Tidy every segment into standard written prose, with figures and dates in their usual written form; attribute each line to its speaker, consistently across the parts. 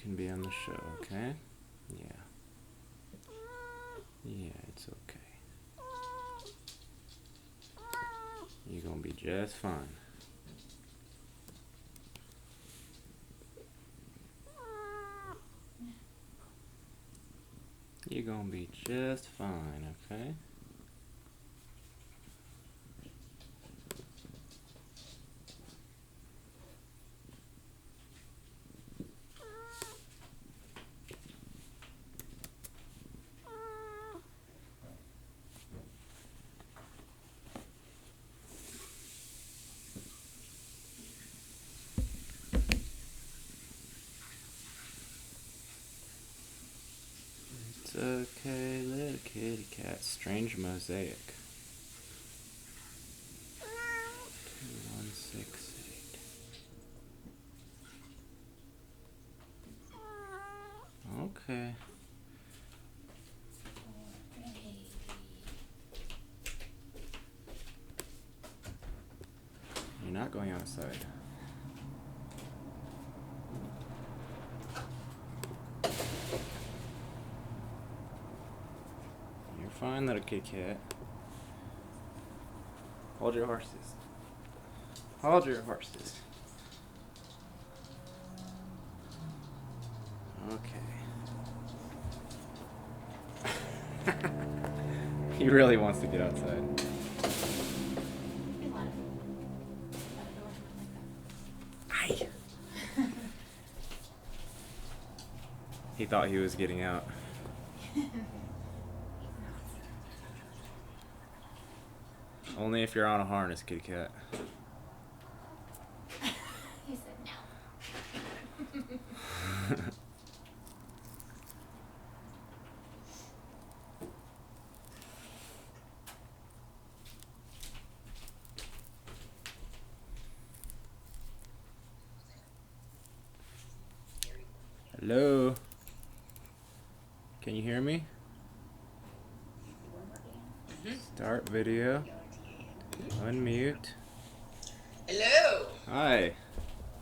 Speaker 1: can be on the show, okay? Yeah. Yeah, it's okay. You're gonna be just fine. You're gonna be just fine, okay? It's okay, little kitty cat. Strange Mosaic. 2168. Okay. You're not going outside. You're fine, little kitty cat. Hold your horses. Hold your horses. Okay. He really wants to get outside. Hi. He thought he was getting out. Only if you're on a harness, kitty cat.
Speaker 2: He said no.
Speaker 1: Hello? Can you hear me? Start video. Unmute.
Speaker 3: Hello.
Speaker 1: Hi.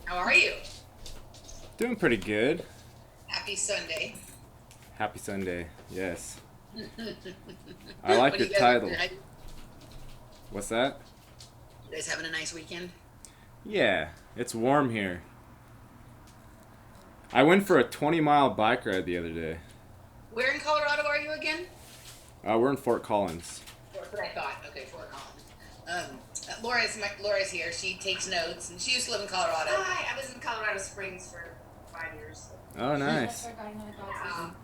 Speaker 3: How are you?
Speaker 1: Doing pretty good.
Speaker 3: Happy Sunday.
Speaker 1: Happy Sunday. Yes. I like
Speaker 3: What
Speaker 1: the
Speaker 3: do you guys
Speaker 1: title.
Speaker 3: do?
Speaker 1: What's that?
Speaker 3: You guys having a nice weekend?
Speaker 1: Yeah, it's warm here. I went for a 20-mile bike ride the other day.
Speaker 3: Where in Colorado are you again?
Speaker 1: We're in Fort Collins.
Speaker 3: That's what I thought. Okay, Fort Collins. Laura's here. She takes notes, and she used to live in Colorado.
Speaker 4: Hi, I was in Colorado Springs for 5 years.
Speaker 1: Oh, nice.
Speaker 2: That's our Garden of the Gods.
Speaker 4: Um,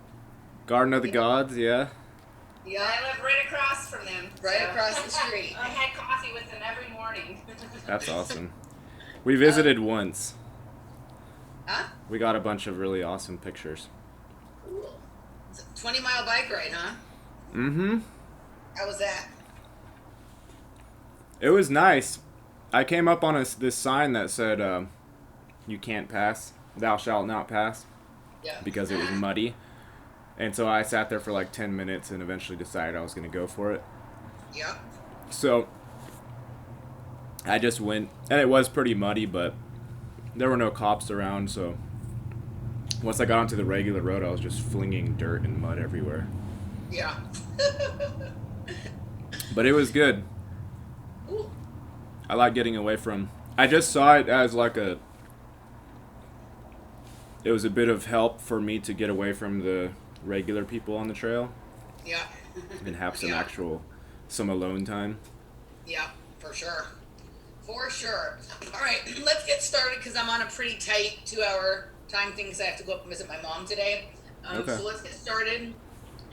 Speaker 1: Garden of the Gods, yeah.
Speaker 3: Yeah,
Speaker 4: I live right across from them.
Speaker 3: right
Speaker 4: so-
Speaker 3: across the street.
Speaker 4: I had coffee with them every morning.
Speaker 1: That's awesome. We visited once.
Speaker 3: Huh?
Speaker 1: We got a bunch of really awesome pictures.
Speaker 3: Cool. It's a 20-mile bike ride, huh?
Speaker 1: Mm-hmm.
Speaker 3: How was that?
Speaker 1: It was nice. I came up on this sign that said, you can't pass, thou shalt not pass,
Speaker 3: Yeah.
Speaker 1: because it was muddy. And so I sat there for like 10 minutes and eventually decided I was going to go for it.
Speaker 3: Yeah.
Speaker 1: So I just went, and it was pretty muddy, but there were no cops around, so once I got onto the regular road, I was just flinging dirt and mud everywhere.
Speaker 3: Yeah.
Speaker 1: But it was good.
Speaker 3: Ooh.
Speaker 1: I like getting away from... I just saw it as like a... It was a bit of help for me to get away from the regular people on the trail
Speaker 3: Yeah.
Speaker 1: and have some
Speaker 3: Yeah.
Speaker 1: some alone time.
Speaker 3: Yeah, for sure. For sure. All right, let's get started because I'm on a pretty tight 2-hour time thing because I have to go up and visit my mom today.
Speaker 1: Okay.
Speaker 3: So let's get started.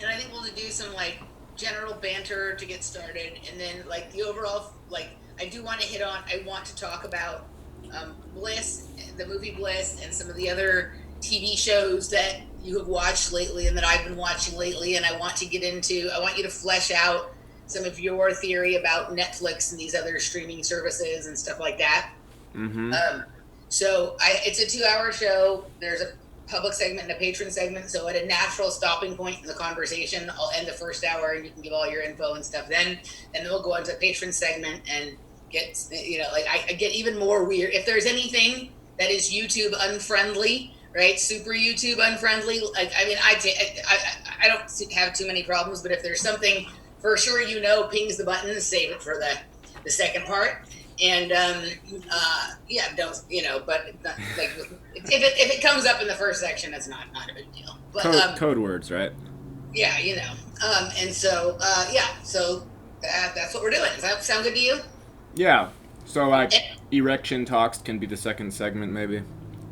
Speaker 3: And I think we'll do some like general banter to get started. And then like the overall, like I do want to hit on, I want to talk about Bliss, the movie Bliss, and some of the other TV shows that you have watched lately and that I've been watching lately. And I want to get into, I want you to flesh out some of your theory about Netflix and these other streaming services and stuff like that.
Speaker 1: Mm-hmm.
Speaker 3: So it's a 2-hour show. There's a public segment and a patron segment. So at a natural stopping point in the conversation, I'll end the first hour and you can give all your info and stuff. Then we'll go into the patron segment and get, like I get even more weird. If there's anything that is YouTube unfriendly, right? Super YouTube unfriendly. Like, I mean, I don't have too many problems, but if there's something for sure, pings the button and save it for the second part. And yeah, don't but not, like if it comes up in the first section, that's not a big deal. But
Speaker 1: Code words, right?
Speaker 3: yeah, and so yeah, so that's what we're doing. Does that sound good to you?
Speaker 1: Yeah. So like
Speaker 3: Eh,
Speaker 1: erection talks can be the second segment, maybe.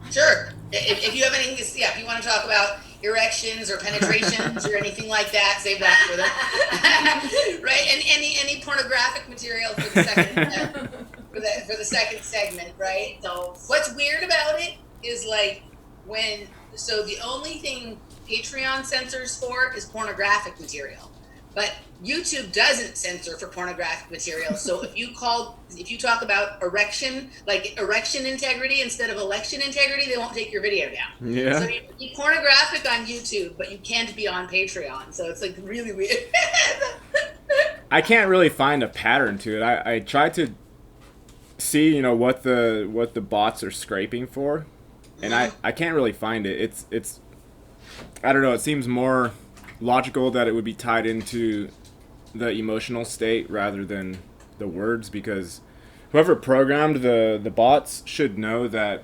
Speaker 3: Sure. If you have anything, if you want to talk about erections or penetrations or anything like that, save that for the right. And any pornographic material for the second for the second segment, right? So what's weird about it is like the only thing Patreon censors for is pornographic material. But YouTube doesn't censor for pornographic material. So if you talk about erection integrity instead of election integrity, they won't take your video down.
Speaker 1: Yeah.
Speaker 3: So you can be pornographic on YouTube, but you can't be on Patreon. So it's like really weird.
Speaker 1: I can't really find a pattern to it. I tried to see, what the bots are scraping for, and I can't really find it. It's I don't know, it seems more logical that it would be tied into the emotional state rather than the words, because whoever programmed the bots should know that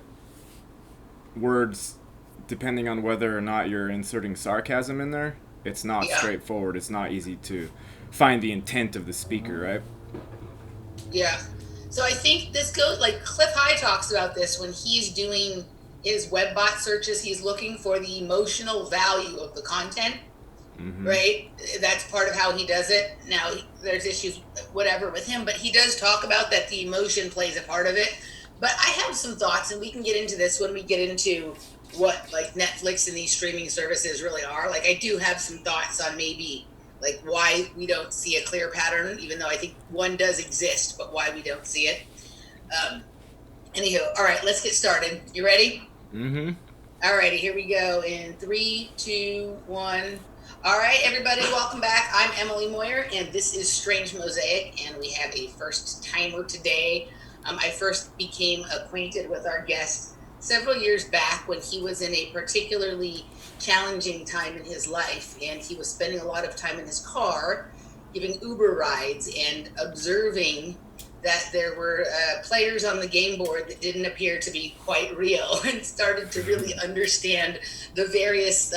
Speaker 1: words, depending on whether or not you're inserting sarcasm in there, it's not straightforward. It's not easy to find the intent of the speaker, right?
Speaker 3: Yeah. So I think this goes like Cliff High talks about this when he's doing his webbot searches. He's looking for the emotional value of the content. Mm-hmm. Right? That's part of how he does it. Now, there's issues, whatever, with him, but he does talk about that the emotion plays a part of it. But I have some thoughts, and we can get into this when we get into what, like, Netflix and these streaming services really are. Like, I do have some thoughts on maybe, like, why we don't see a clear pattern, even though I think one does exist, but why we don't see it. Anywho, all right, let's get started. You ready?
Speaker 1: Mm-hmm.
Speaker 3: All righty, here we go in 3, 2, 1... All right, everybody, welcome back. I'm Emily Moyer, and this is Strange Mosaic, and we have a first timer today. I first became acquainted with our guest several years back when he was in a particularly challenging time in his life, and he was spending a lot of time in his car giving Uber rides and observing that there were players on the game board that didn't appear to be quite real, and started to really understand the various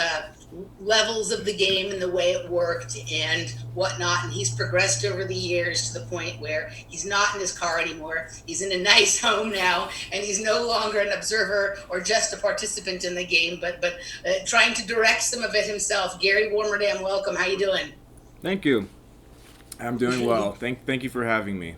Speaker 3: levels of the game and the way it worked and whatnot. And he's progressed over the years to the point where he's not in his car anymore. He's in a nice home now, and he's no longer an observer or just a participant in the game, but trying to direct some of it himself. Gary Warmerdam, welcome. How you doing?
Speaker 1: Thank you. I'm doing well. Thank you for having me.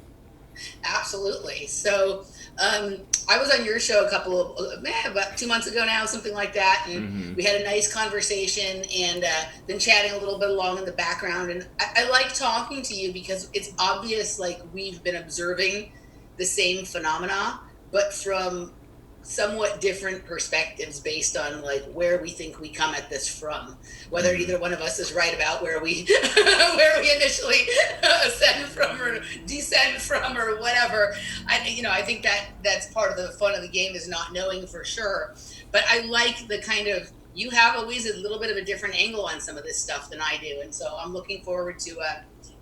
Speaker 3: Absolutely. So I was on your show about 2 months ago now, something like that, and we had a nice conversation and been chatting a little bit along in the background. And I like talking to you because it's obvious, like, we've been observing the same phenomena, but from somewhat different perspectives based on like where we think we come at this from, whether either one of us is right about where we initially ascend from or descend from or whatever. I think that's part of the fun of the game, is not knowing for sure. But I like the kind of, you have always a little bit of a different angle on some of this stuff than I do, and so I'm looking forward to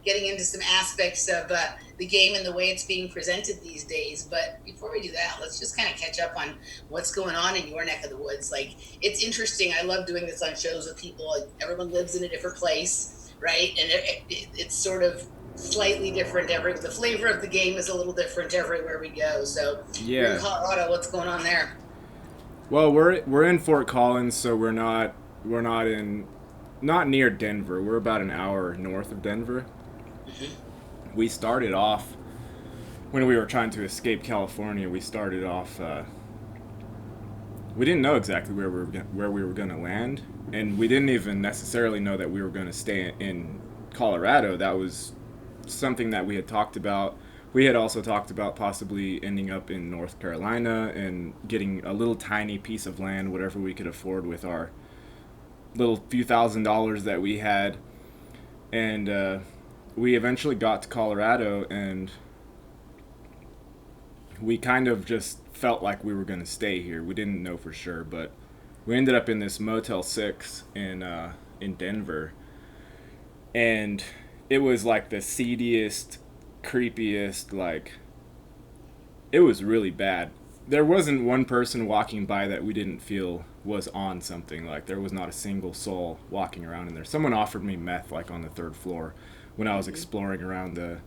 Speaker 3: getting into some aspects of the game and the way it's being presented these days. But before we do that, let's just kind of catch up on what's going on in your neck of the woods. Like, it's interesting. I love doing this on shows with people. Like, everyone lives in a different place, right? And it's sort of slightly different. The flavor of the game is a little different everywhere we go. So
Speaker 1: yeah.
Speaker 3: You're in Colorado. What's going on there?
Speaker 1: Well, we're in Fort Collins, so we're not near Denver. We're about an hour north of Denver. We started off, when we were trying to escape California, we started off, we didn't know exactly where we were going to land, and we didn't even necessarily know that we were going to stay in Colorado. That was something that we had talked about. We had also talked about possibly ending up in North Carolina and getting a little tiny piece of land, whatever we could afford with our little few $1,000s that we had. And we eventually got to Colorado, and we kind of just felt like we were going to stay here. We didn't know for sure, but we ended up in this Motel 6 in Denver, and it was like the seediest, creepiest, like, it was really bad. There wasn't one person walking by that we didn't feel was on something. Like, there was not a single soul walking around in there. Someone offered me meth, like, on the third floor when I was exploring around the...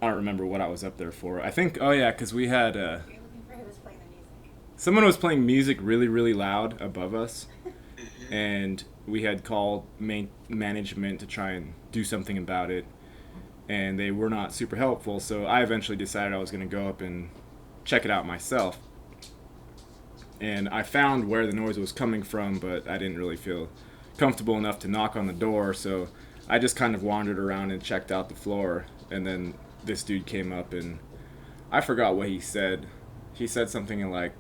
Speaker 1: I don't remember what I was up there for. I think, oh yeah, because we had...
Speaker 2: You're looking for who was playing the music.
Speaker 1: someone was playing music really, really loud above us, and we had called management to try and do something about it, and they were not super helpful, so I eventually decided I was going to go up and check it out myself. And I found where the noise was coming from, but I didn't really feel comfortable enough to knock on the door, so I just kind of wandered around and checked out the floor, and then this dude came up, and I forgot what he said. He said something like,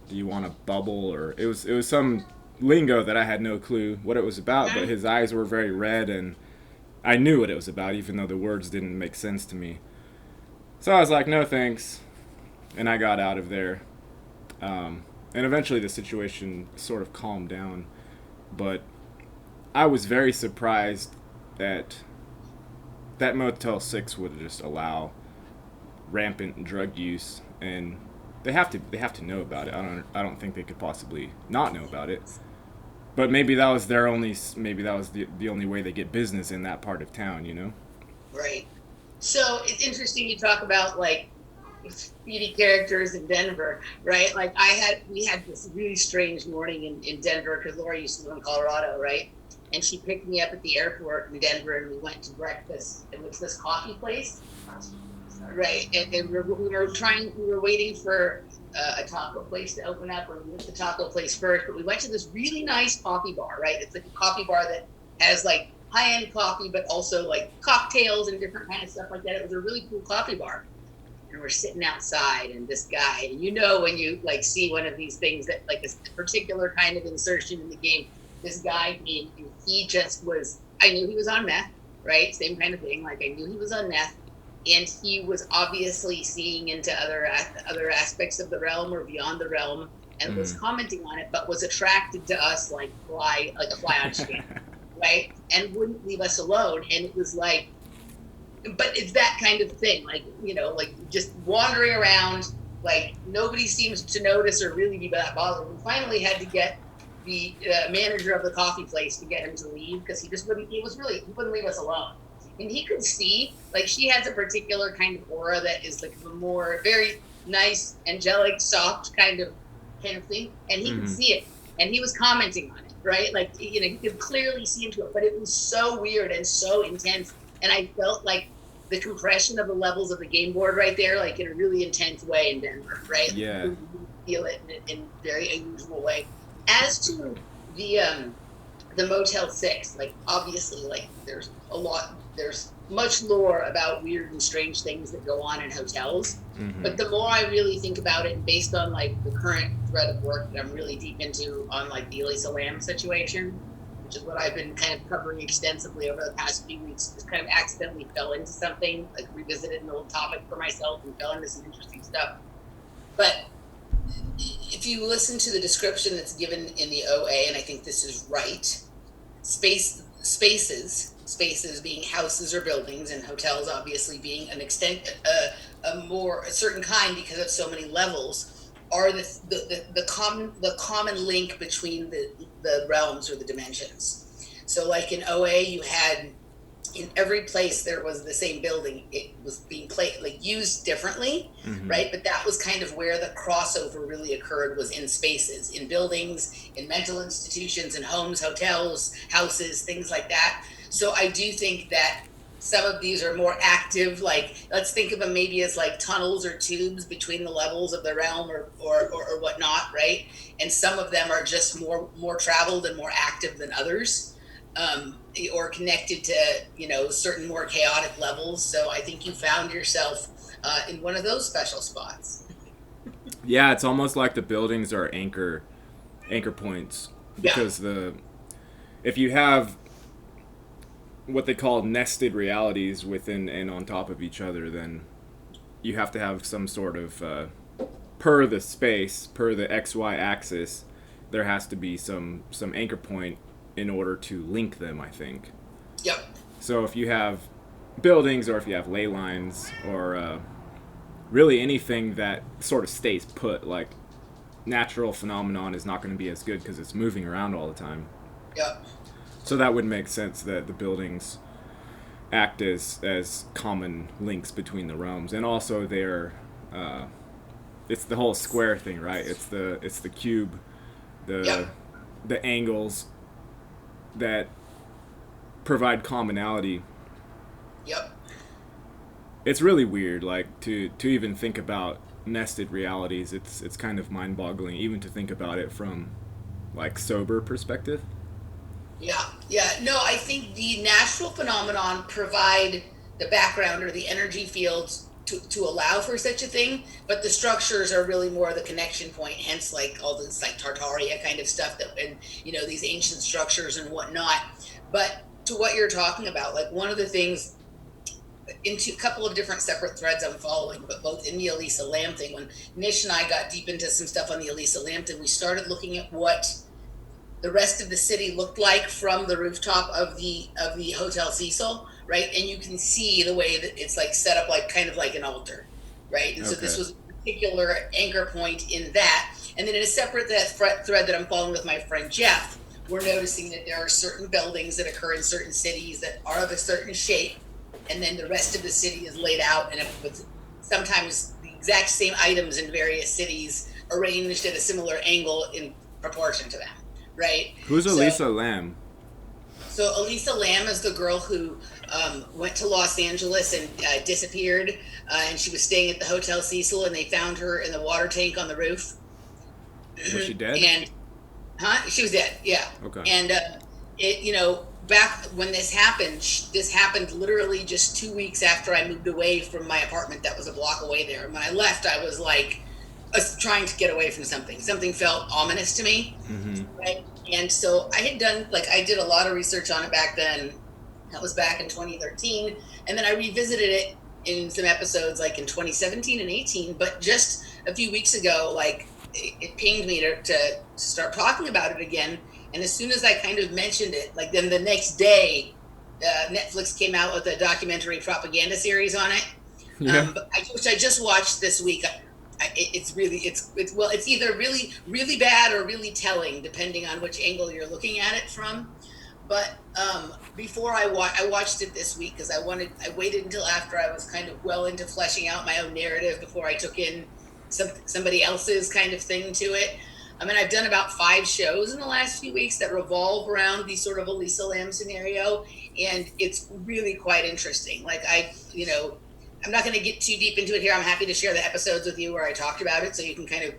Speaker 1: "Do you want a bubble?" Or it was some lingo that I had no clue what it was about, but his eyes were very red, and I knew what it was about, even though the words didn't make sense to me. So I was like, no thanks, and I got out of there. And eventually the situation sort of calmed down, but I was very surprised that Motel 6 would just allow rampant drug use, and they have to know about it. I don't think they could possibly not know about it. But maybe that was the only way they get business in that part of town, you know?
Speaker 3: Right. So it's interesting you talk about like speedy characters in Denver, right? Like we had this really strange morning in Denver because Laura used to live in Colorado, right? And she picked me up at the airport in Denver, and we went to breakfast. It was this coffee place, right? And we were waiting for a taco place to open up, or we went to the taco place first. But we went to this really nice coffee bar, right? It's like a coffee bar that has like high-end coffee, but also like cocktails and different kind of stuff like that. It was a really cool coffee bar. And we're sitting outside, and this guy, and you know when you like see one of these things that like a particular kind of insertion in the game, this guy came, and he just was, I knew he was on meth, right? Same kind of thing. Like I knew he was on meth, and he was obviously seeing into other aspects of the realm or beyond the realm, and was commenting on it, but was attracted to us like a fly on skin, right? And wouldn't leave us alone. And it was like, but it's that kind of thing, like, you know, like just wandering around, like nobody seems to notice or really be that bothered. We finally had to get the manager of the coffee place to get him to leave because he wouldn't leave us alone. And he could see, like, she has a particular kind of aura that is like a more very nice, angelic, soft kind of thing, and he could see it, and he was commenting on it, right? Like, you know, you could clearly see into it, but it was so weird and so intense. And I felt like the compression of the levels of the game board right there, like in a really intense way in Denver, right?
Speaker 1: Yeah.
Speaker 3: You feel it in a very unusual way. As to the Motel 6, like obviously, like there's much lore about weird and strange things that go on in hotels. But the more I really think about it, based on like the current thread of work that I'm really deep into on like the Elisa Lam situation, which is what I've been kind of covering extensively over the past few weeks, just kind of accidentally fell into something, like revisited an old topic for myself and fell into some interesting stuff. But if you listen to the description that's given in the OA, and I think this is right, spaces being houses or buildings, and hotels obviously being an extent, a certain kind because of so many levels, are the common link between the realms or the dimensions. So like in OA, you had in every place there was the same building. It was being used differently, right? But that was kind of where the crossover really occurred, was in spaces, in buildings, in mental institutions, in homes, hotels, houses, things like that. So I do think that some of these are more active, like let's think of them maybe as like tunnels or tubes between the levels of the realm or whatnot, right? And some of them are just more traveled and more active than others, or connected to, you know, certain more chaotic levels. So I think you found yourself in one of those special spots.
Speaker 1: Yeah, it's almost like the buildings are anchor points, because if you have what they call nested realities within and on top of each other, then you have to have some sort of per the space, per the XY axis, there has to be some anchor point in order to link them, I think.
Speaker 3: Yep.
Speaker 1: So if you have buildings, or if you have ley lines, or really anything that sort of stays put, like natural phenomenon is not going to be as good because it's moving around all the time.
Speaker 3: Yep.
Speaker 1: So that would make sense that the buildings act as common links between the realms, and also they're it's the whole square thing, right? It's the cube, the angles that provide commonality.
Speaker 3: Yep.
Speaker 1: It's really weird, like to even think about nested realities. It's kind of mind-boggling, even to think about it from like sober perspective.
Speaker 3: Yeah. No, I think the natural phenomenon provide the background or the energy fields to allow for such a thing, but the structures are really more the connection point. Hence, like all this like Tartaria kind of stuff that, and these ancient structures and whatnot. But to what you're talking about, like one of the things into a couple of different separate threads I'm following, but both in the Elisa Lam thing, when Nish and I got deep into some stuff on the Elisa Lam thing, we started looking at what the rest of the city looked like from the rooftop of the Hotel Cecil, right? And you can see the way that it's like set up like kind of like an altar, right? And so this was a particular anchor point in that. And then in a separate thread that I'm following with my friend Jeff, we're noticing that there are certain buildings that occur in certain cities that are of a certain shape, and then the rest of the city is laid out and with sometimes the exact same items in various cities arranged at a similar angle in proportion to them. Right.
Speaker 1: Who's Elisa Lam?
Speaker 3: So Elisa Lam is the girl who went to Los Angeles and disappeared, and she was staying at the Hotel Cecil, and they found her in the water tank on the roof.
Speaker 1: Was she dead?
Speaker 3: And she was dead. Yeah.
Speaker 1: Okay.
Speaker 3: And back when this happened literally just 2 weeks after I moved away from my apartment that was a block away there. And when I left, I was like, trying to get away from something. Something felt ominous to me, right? And so I did a lot of research on it back then. That was back in 2013, and then I revisited it in some episodes like in 2017 and 18. But just a few weeks ago, like it pinged me to start talking about it again. And as soon as I kind of mentioned it, like then the next day, Netflix came out with a documentary propaganda series on it, which I just watched this week. It's either really bad or really telling, depending on which angle you're looking at it from. But before I watched it this week because I waited until after I was kind of well into fleshing out my own narrative before I took in somebody else's kind of thing to it. I mean, I've done about 5 shows in the last few weeks that revolve around the sort of Elisa Lam scenario, and it's really quite interesting. Like I'm not going to get too deep into it here. I'm happy to share the episodes with you where I talked about it so you can kind of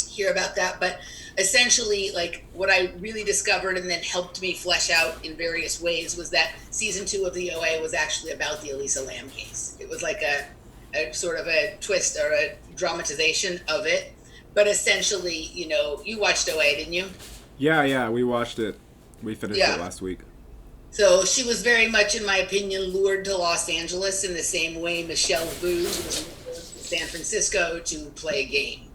Speaker 3: hear about that. But essentially, like what I really discovered and then helped me flesh out in various ways was that season 2 of the OA was actually about the Elisa Lam case. It was like a sort of a twist or a dramatization of it. But essentially, you watched OA, didn't you?
Speaker 1: Yeah, we watched it. We finished it last week.
Speaker 3: So she was very much, in my opinion, lured to Los Angeles in the same way Michelle Vu was lured to San Francisco to play a game,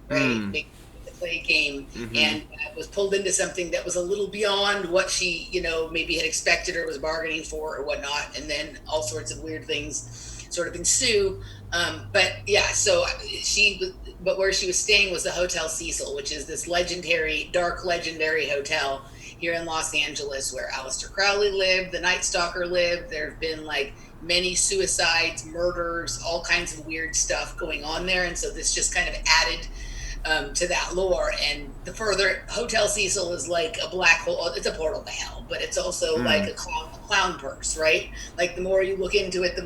Speaker 3: right? To play a game, and was pulled into something that was a little beyond what she, maybe had expected or was bargaining for or whatnot, and then all sorts of weird things sort of ensue. But where she was staying was the Hotel Cecil, which is this dark legendary hotel here in Los Angeles where Aleister Crowley lived, the Night Stalker lived. There have been like many suicides, murders, all kinds of weird stuff going on there. And so this just kind of added to that lore. And the further Hotel Cecil is like a black hole. It's a portal to hell, but it's also like a clown purse, right? Like the more you look into it, the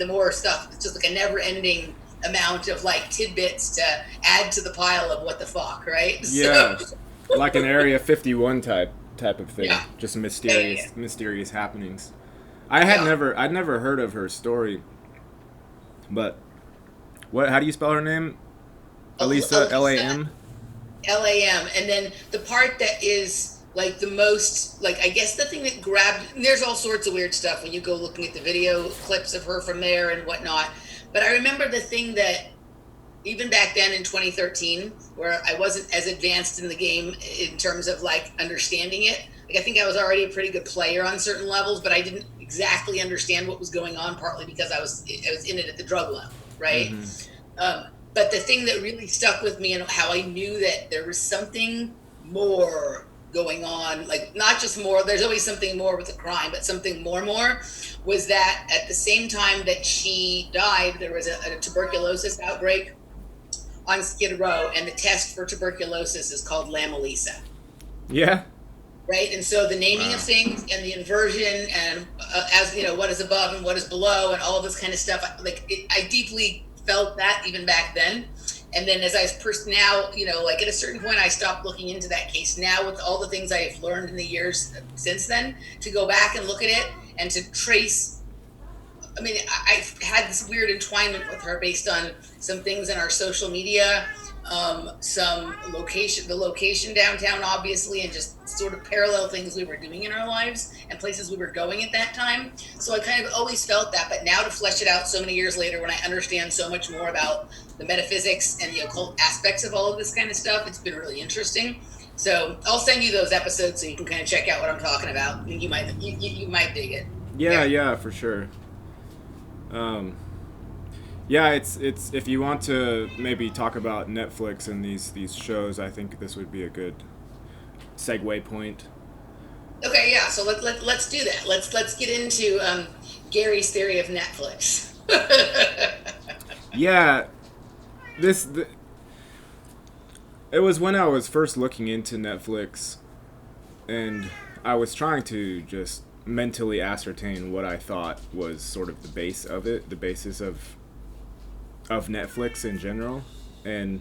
Speaker 3: more stuff. It's just like a never ending amount of like tidbits to add to the pile of what the fuck, right?
Speaker 1: Yeah. So, like an Area 51 type of thing.
Speaker 3: Yeah.
Speaker 1: Just mysterious happenings. I'd never heard of her story. But how do you spell her name? Elisa, Lam?
Speaker 3: Lam. And then the part that is like the most, like I guess the thing that grabbed, there's all sorts of weird stuff when you go looking at the video clips of her from there and whatnot. But I remember the thing that even back then in 2013, where I wasn't as advanced in the game in terms of like understanding it. Like I think I was already a pretty good player on certain levels, but I didn't exactly understand what was going on. Partly because I was in it at the drug level, right?
Speaker 1: Mm-hmm.
Speaker 3: But the thing that really stuck with me and how I knew that there was something more going on, like not just more, there's always something more with the crime, but something more, was that at the same time that she died, there was a tuberculosis outbreak on Skid Row, and the test for tuberculosis is called Lamolisa.
Speaker 1: Yeah.
Speaker 3: Right, and so the naming
Speaker 1: Wow.
Speaker 3: of things and the inversion, and as you know, what is above and what is below, and all of this kind of stuff. I deeply felt that even back then. And then as I now, you know, like at a certain point, I stopped looking into that case. Now with all the things I've learned in the years since then, to go back and look at it and to trace. I mean, I've had this weird entwinement with her based on some things in our social media, some the location downtown, obviously, and just sort of parallel things we were doing in our lives and places we were going at that time. So I kind of always felt that, but now to flesh it out so many years later, when I understand so much more about the metaphysics and the occult aspects of all of this kind of stuff, it's been really interesting. So I'll send you those episodes so you can kind of check out what I'm talking about. You might dig it.
Speaker 1: Yeah, for sure. Yeah, it's if you want to maybe talk about Netflix and these shows, I think this would be a good segue point.
Speaker 3: Okay, yeah. So let's do that. Let's get into Gary's theory of Netflix.
Speaker 1: Yeah, it was when I was first looking into Netflix, and I was trying to just mentally ascertain what I thought was sort of the base of it, the basis of Netflix in general, and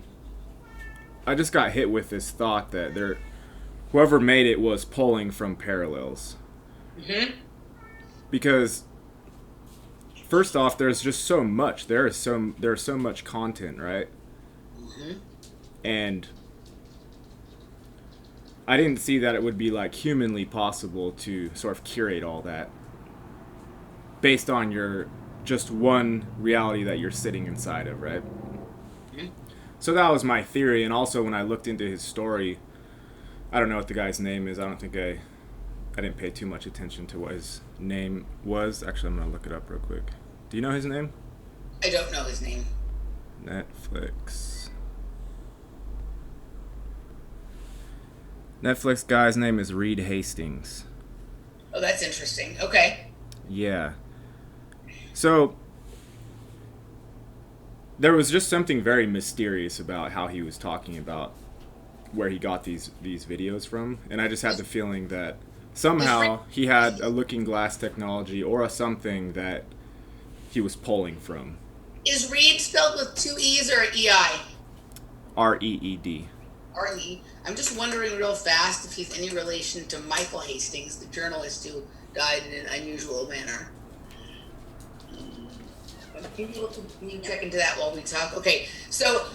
Speaker 1: I just got hit with this thought that whoever made it was pulling from parallels.
Speaker 3: Mm-hmm.
Speaker 1: Because first off, there's just so much. There's so much content, right?
Speaker 3: Mm-hmm.
Speaker 1: And I didn't see that it would be like humanly possible to sort of curate all that based on your just one reality that you're sitting inside of, right?
Speaker 3: Mm-hmm.
Speaker 1: So that was my theory, and also when I looked into his story, I don't know what the guy's name is. I don't think I didn't pay too much attention to what his name was. Actually, I'm gonna look it up real quick. Do you know his name?
Speaker 3: I don't know his name.
Speaker 1: Netflix guy's name is Reed Hastings.
Speaker 3: Oh, that's interesting. Okay.
Speaker 1: Yeah. So there was just something very mysterious about how he was talking about where he got these videos from, and I just had the feeling that somehow he had a looking glass technology or a something that he was pulling from.
Speaker 3: Is Reed spelled with two E's or an EI?
Speaker 1: REED.
Speaker 3: R-E. I'm just wondering real fast if he's any relation to Michael Hastings, the journalist who died in an unusual manner. Can you check into that while we talk? Okay, so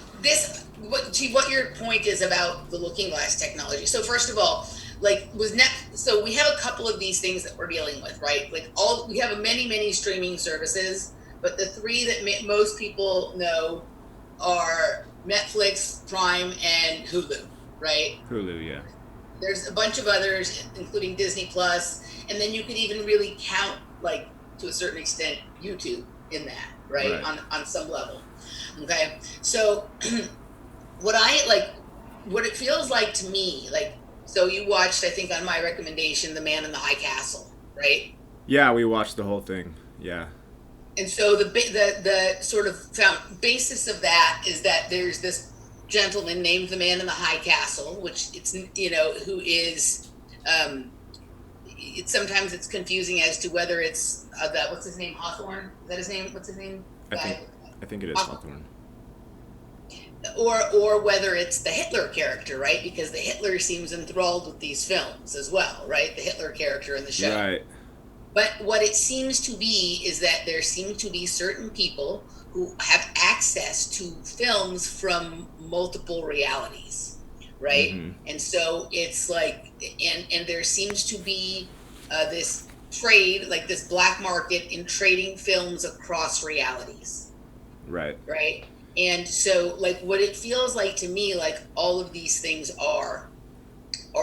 Speaker 3: what your point is about the looking glass technology. So first of all, like so we have a couple of these things that we're dealing with, right? Like we have many streaming services, but the three that most people know are Netflix, Prime, and Hulu, right?
Speaker 1: Hulu, yeah.
Speaker 3: There's a bunch of others, including Disney Plus, and then you could even really count, like, to a certain extent, YouTube in that, right? On some level. Okay? So what it feels like to me, like, so you watched, I think on my recommendation, The Man in the High Castle, right?
Speaker 1: Yeah, we watched the whole thing. Yeah.
Speaker 3: And so the sort of basis of that is that there's this gentleman named the Man in the High Castle, which it's, you know, who is, sometimes it's confusing as to whether it's what's his name, Hawthorne? Is that his name? What's his name?
Speaker 1: I think it is Hawthorne.
Speaker 3: Or whether it's the Hitler character, right? Because the Hitler seems enthralled with these films as well, right? The Hitler character in the show.
Speaker 1: Right.
Speaker 3: But what it seems to be is that there seem to be certain people who have access to films from multiple realities, right? Mm-hmm. And so it's like, and there seems to be this trade, like this black market in trading films across realities.
Speaker 1: Right.
Speaker 3: Right. And so, like, what it feels like to me, like all of these things are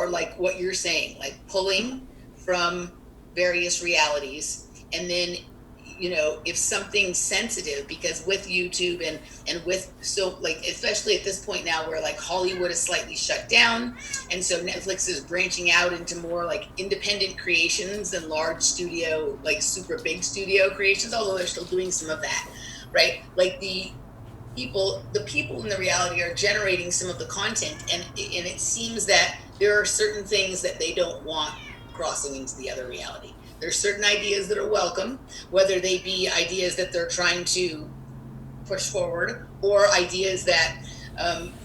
Speaker 3: like what you're saying, like pulling from various realities. And then, if something's sensitive, because with YouTube and with, so like, especially at this point now where like Hollywood is slightly shut down, and so Netflix is branching out into more like independent creations and large studio, like super big studio creations, although they're still doing some of that, right? Like the people in the reality are generating some of the content, and it seems that there are certain things that they don't want crossing into the other reality. There's certain ideas that are welcome, whether they be ideas that they're trying to push forward, or ideas that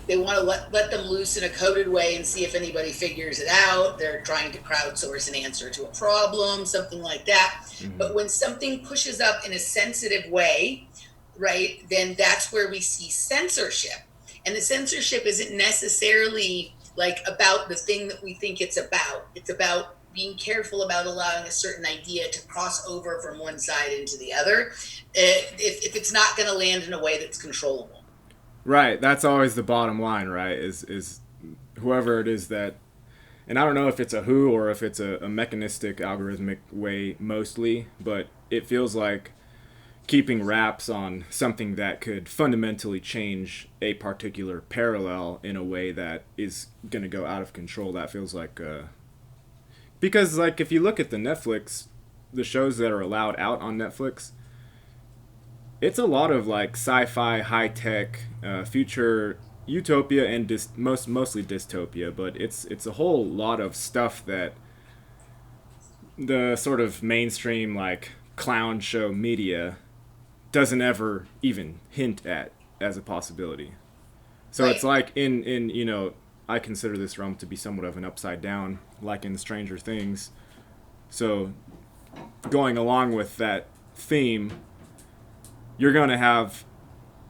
Speaker 3: they want to let them loose in a coded way and see if anybody figures it out. They're trying to crowdsource an answer to a problem, something like that.
Speaker 1: Mm-hmm.
Speaker 3: But when something pushes up in a sensitive way, right, then that's where we see censorship. And the censorship isn't necessarily like about the thing that we think it's about. It's about being careful about allowing a certain idea to cross over from one side into the other, if it's not going to land in a way that's controllable.
Speaker 1: Right. That's always the bottom line, right? Is whoever it is that, and I don't know if it's a who or if it's a mechanistic algorithmic way mostly, but it feels like keeping wraps on something that could fundamentally change a particular parallel in a way that is going to go out of control. That feels like because like if you look at the shows that are allowed out on Netflix, it's a lot of like sci-fi, high-tech, future utopia and mostly dystopia, but it's a whole lot of stuff that the sort of mainstream like clown show media doesn't ever even hint at as a possibility. So
Speaker 3: Right.
Speaker 1: it's like in I consider this realm to be somewhat of an upside down, like in Stranger Things. So going along with that theme, you're going to have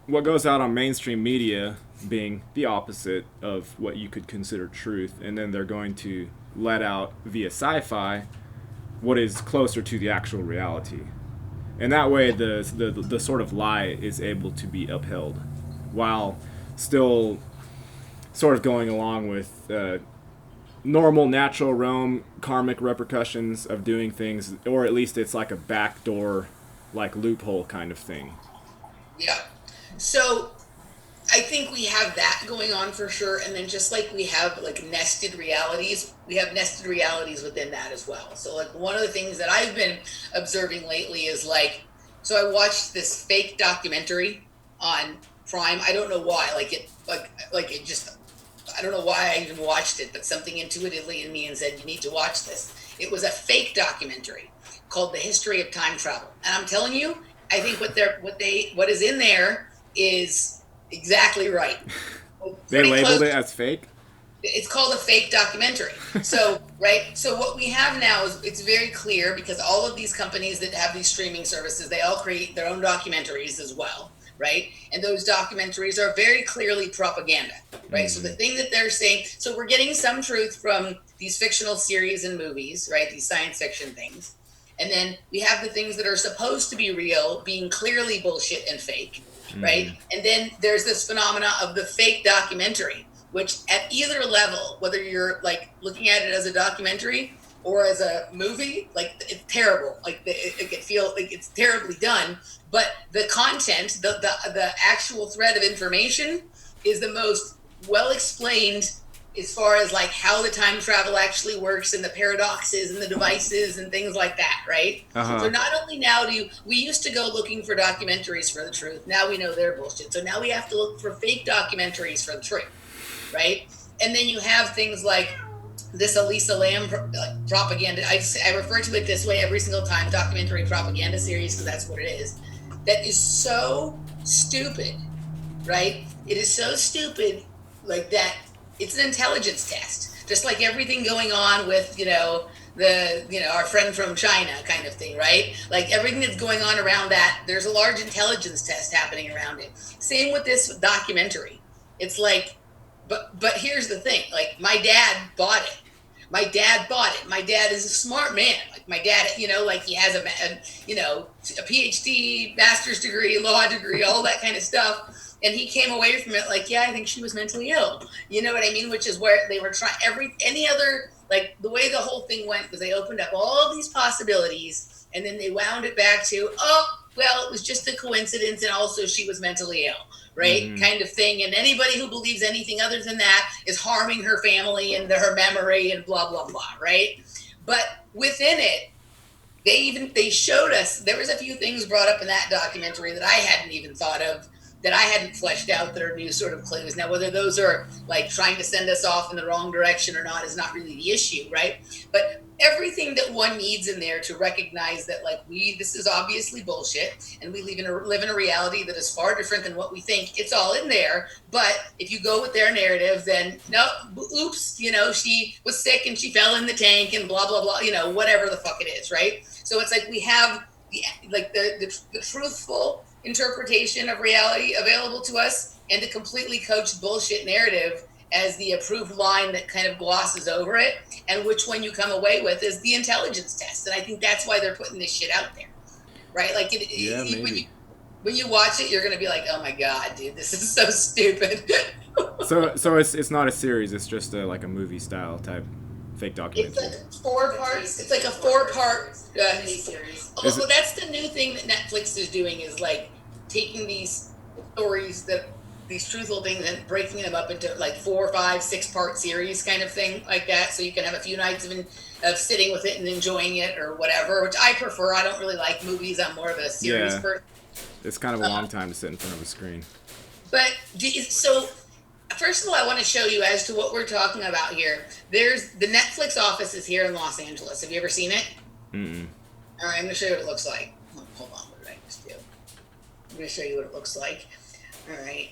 Speaker 1: what goes out on mainstream media being the opposite of what you could consider truth, and then they're going to let out via sci-fi what is closer to the actual reality. And that way the sort of lie is able to be upheld while still sort of going along with normal natural realm karmic repercussions of doing things, or at least it's like a backdoor like loophole kind of thing.
Speaker 3: Yeah. So I think we have that going on for sure. And then just like we have like nested realities, we have nested realities within that as well. So like one of the things that I've been observing lately is like, so I watched this fake documentary on Prime. I don't know why, like it just, I don't know why I even watched it, but something intuitively in me and said, you need to watch this. It was a fake documentary called The History of Time Travel. And I'm telling you, I think what is in there is exactly right.
Speaker 1: They
Speaker 3: Pretty
Speaker 1: labeled
Speaker 3: close.
Speaker 1: it as fake?
Speaker 3: It's called a fake documentary. So, right. So what we have now is it's very clear because all of these companies that have these streaming services, they all create their own documentaries as well. Right. And those documentaries are very clearly propaganda. Right. So the thing that they're saying, so we're getting some truth from these fictional series and movies, right? These science fiction things. And then we have the things that are supposed to be real being clearly bullshit and fake. Right. And then there's this phenomena of the fake documentary, which at either level, whether you're like looking at it as a documentary or as a movie, like it's terrible. Like it can feel like it's terribly done, but the content, the actual thread of information is the most well explained as far as like how the time travel actually works and the paradoxes and the devices and things like that, right?
Speaker 1: Uh-huh.
Speaker 3: So not only now we used to go looking for documentaries for the truth. Now we know they're bullshit. So now we have to look for fake documentaries for the truth, right? And then you have things like this Elisa Lam propaganda. I refer to it this way every single time, documentary propaganda series, because that's what it is. That is so stupid, right? It is so stupid, like that. It's an intelligence test, just like everything going on with, our friend from China kind of thing, right? Like everything that's going on around that, there's a large intelligence test happening around it. Same with this documentary. It's like, but here's the thing, like my dad bought it. My dad is a smart man. Like my dad, like he has a PhD, master's degree, law degree, all that kind of stuff. And he came away from it like, yeah, I think she was mentally ill. You know what I mean? Which is where they were trying any other, like the way the whole thing went was they opened up all of these possibilities and then they wound it back to, oh, well, it was just a coincidence and also she was mentally ill, right? Kind of thing. And anybody who believes anything other than that is harming her family and her memory and blah, blah, blah, right? But within it, they showed us, there was a few things brought up in that documentary that I hadn't even thought of, that I hadn't fleshed out, that are new sort of clues. Now, whether those are like trying to send us off in the wrong direction or not is not really the issue, right? But everything that one needs in there to recognize that, like, this is obviously bullshit, and we live in a reality that is far different than what we think. It's all in there. But if you go with their narrative, then no, oops, she was sick and she fell in the tank and blah blah blah, whatever the fuck it is, right? So it's like we have the truthful interpretation of reality available to us, and the completely coached bullshit narrative as the approved line that kind of glosses over it, and which one you come away with is the intelligence test. And I think that's why they're putting this shit out there, right? Like when you watch it, you're gonna be like, oh my god, dude, this is so stupid.
Speaker 1: So it's not a series, it's just like a movie style type fake documentary.
Speaker 3: It's like 4 parts. It's like a 4-part series. So that's the new thing that Netflix is doing, is like taking these stories, these truthful things, and breaking them up into like 4, 5, 6-part series kind of thing like that. So you can have a few nights of sitting with it and enjoying it or whatever, which I prefer. I don't really like movies. I'm more of a series person.
Speaker 1: It's kind of a long time to sit in front of a screen.
Speaker 3: But so first of all, I want to show you as to what we're talking about here. There's the Netflix office is here in Los Angeles. Have you ever seen it?
Speaker 1: Mm-mm.
Speaker 3: All right, I'm going to show you what it looks like. Hold on, what did I just do? I'm going to show you what it looks like. All right,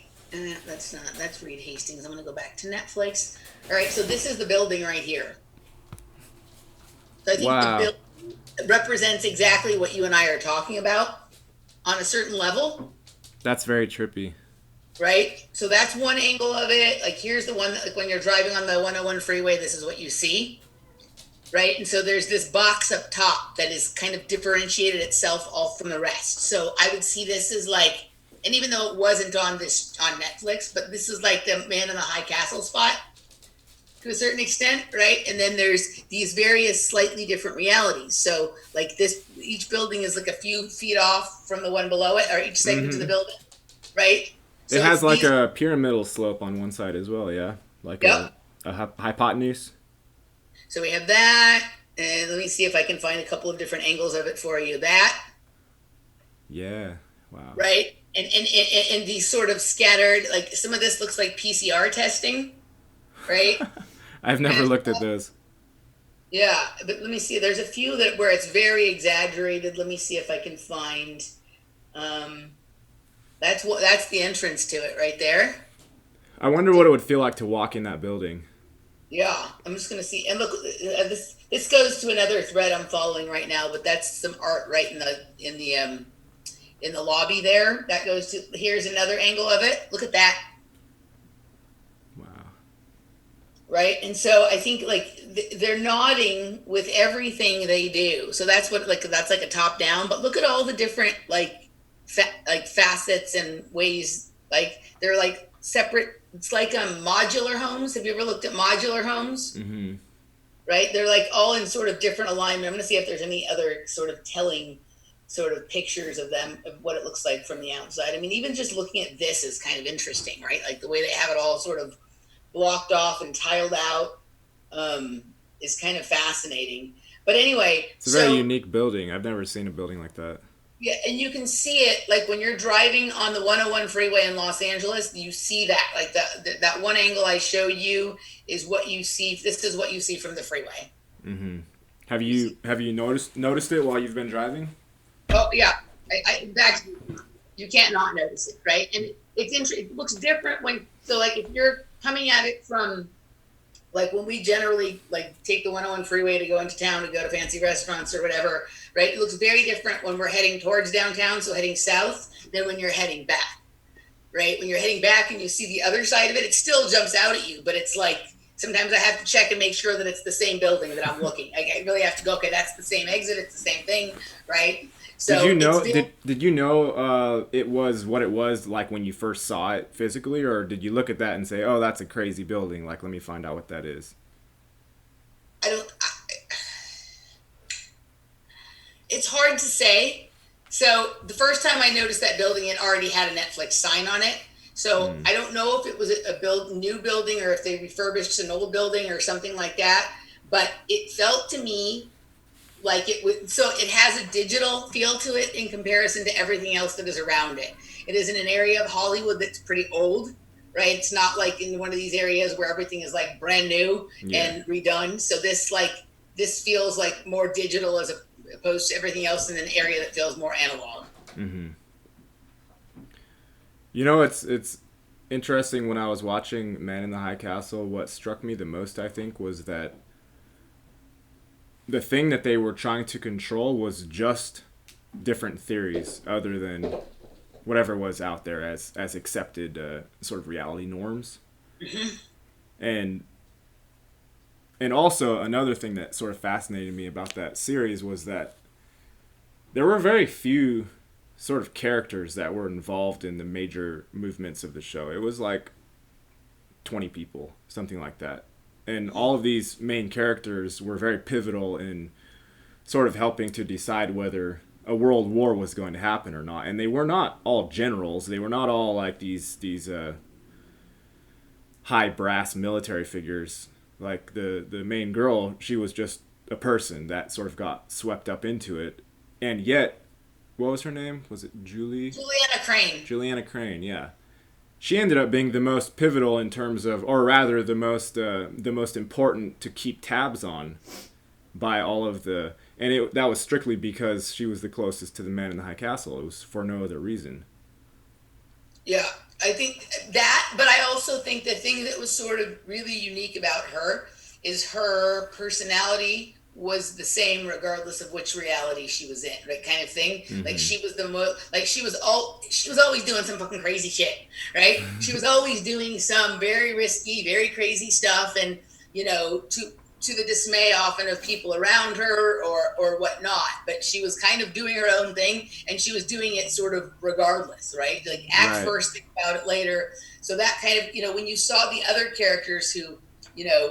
Speaker 3: that's Reed Hastings. I'm going to go back to Netflix. All right, so this is the building right here. So I think the building represents exactly what you and I are talking about on a certain level.
Speaker 1: That's very trippy.
Speaker 3: Right? So that's one angle of it. Like, here's the one that, like, when you're driving on the 101 freeway, this is what you see. Right? And so there's this box up top that is kind of differentiated itself all from the rest. So I would see this as like, and even though it wasn't on Netflix, but this is like the Man in the High Castle spot to a certain extent, right? And then there's these various slightly different realities. So like each building is like a few feet off from the one below it, or each segment of the building, right? So
Speaker 1: it has like a pyramidal slope on one side as well, yeah? Like a hypotenuse.
Speaker 3: So we have that, and let me see if I can find a couple of different angles of it for you. That.
Speaker 1: Yeah, wow.
Speaker 3: Right? And these sort of scattered, like some of this looks like PCR testing, right?
Speaker 1: I've never looked at those.
Speaker 3: Yeah, but let me see. There's a few where it's very exaggerated. Let me see if I can find. That's the entrance to it right there.
Speaker 1: I wonder what it would feel like to walk in that building.
Speaker 3: Yeah, I'm just gonna see. And look, this goes to another thread I'm following right now, but that's some art right in the lobby there. That goes to, here's another angle of it. Look at that.
Speaker 1: Wow.
Speaker 3: Right, and so I think like they're nodding with everything they do. So that's that's like a top down. But look at all the different like facets and ways. Like they're like separate. It's like modular homes. Have you ever looked at modular homes?
Speaker 1: Mm-hmm.
Speaker 3: Right, they're like all in sort of different alignment. I'm going to see if there's any other sort of telling sort of pictures of them, of what it looks like from the outside. I mean, even just looking at this is kind of interesting, right? Like the way they have it all sort of blocked off and tiled out is kind of fascinating. But anyway,
Speaker 1: it's a very unique building. I've never seen a building like that.
Speaker 3: Yeah, and you can see it like when you're driving on the 101 freeway in Los Angeles, you see that like that one angle I showed you is what you see. This is what you see from the freeway.
Speaker 1: Mm-hmm. Have you noticed it while you've been driving?
Speaker 3: Oh yeah, actually, you can't not notice it, right? And it's interesting. It looks different so like if you're coming at it from like when we generally like take the 101 freeway to go into town to go to fancy restaurants or whatever, right? It looks very different when we're heading towards downtown, so heading south, than when you're heading back, right? When you're heading back and you see the other side of it, it still jumps out at you, but it's like sometimes I have to check and make sure that it's the same building that I'm looking. I really have to go, okay, that's the same exit, it's the same thing, right? So
Speaker 1: Did you know?
Speaker 3: it's built.
Speaker 1: Did you know it was what it was like when you first saw it physically, or did you look at that and say, "Oh, that's a crazy building. Like, let me find out what that is."
Speaker 3: I don't. It's hard to say. So the first time I noticed that building, it already had a Netflix sign on it. So I don't know if it was a new building or if they refurbished an old building or something like that. But it felt to me like it would. So it has a digital feel to it in comparison to everything else that is around it. It is in an area of Hollywood that's pretty old, right? It's not like in one of these areas where everything is like brand new
Speaker 1: Yeah.
Speaker 3: and redone. So this feels like more digital as opposed to everything else in an area that feels more analog.
Speaker 1: Mm-hmm. You know, it's interesting when I was watching Man in the High Castle. What struck me the most, I think, was that the thing that they were trying to control was just different theories, other than whatever was out there as accepted sort of reality norms. And and also another thing that sort of fascinated me about that series was that there were very few sort of characters that were involved in the major movements of the show. It was like 20 people, something like that. And all of these main characters were very pivotal in sort of helping to decide whether a world war was going to happen or not. And they were not all generals. They were not all like these high brass military figures. Like the main girl, she was just a person that sort of got swept up into it. And yet, what was her name? Was it Julie?
Speaker 3: Juliana Crane.
Speaker 1: Juliana Crane, yeah. She ended up being the most pivotal in terms of, or rather, the most important to keep tabs on by all of the, and that was strictly because she was the closest to the Man in the High Castle. It was for no other reason.
Speaker 3: Yeah, I think that, but I also think the thing that was sort of really unique about her is her personality was the same regardless of which reality she was in, right? Kind of thing. Like she was she was always doing some fucking crazy shit, right? She was always doing some very risky, very crazy stuff, and to the dismay often of people around her or whatnot. But she was kind of doing her own thing, and she was doing it sort of regardless, right? Like act
Speaker 1: Right.
Speaker 3: first, think about it later. So that kind of, when you saw the other characters who,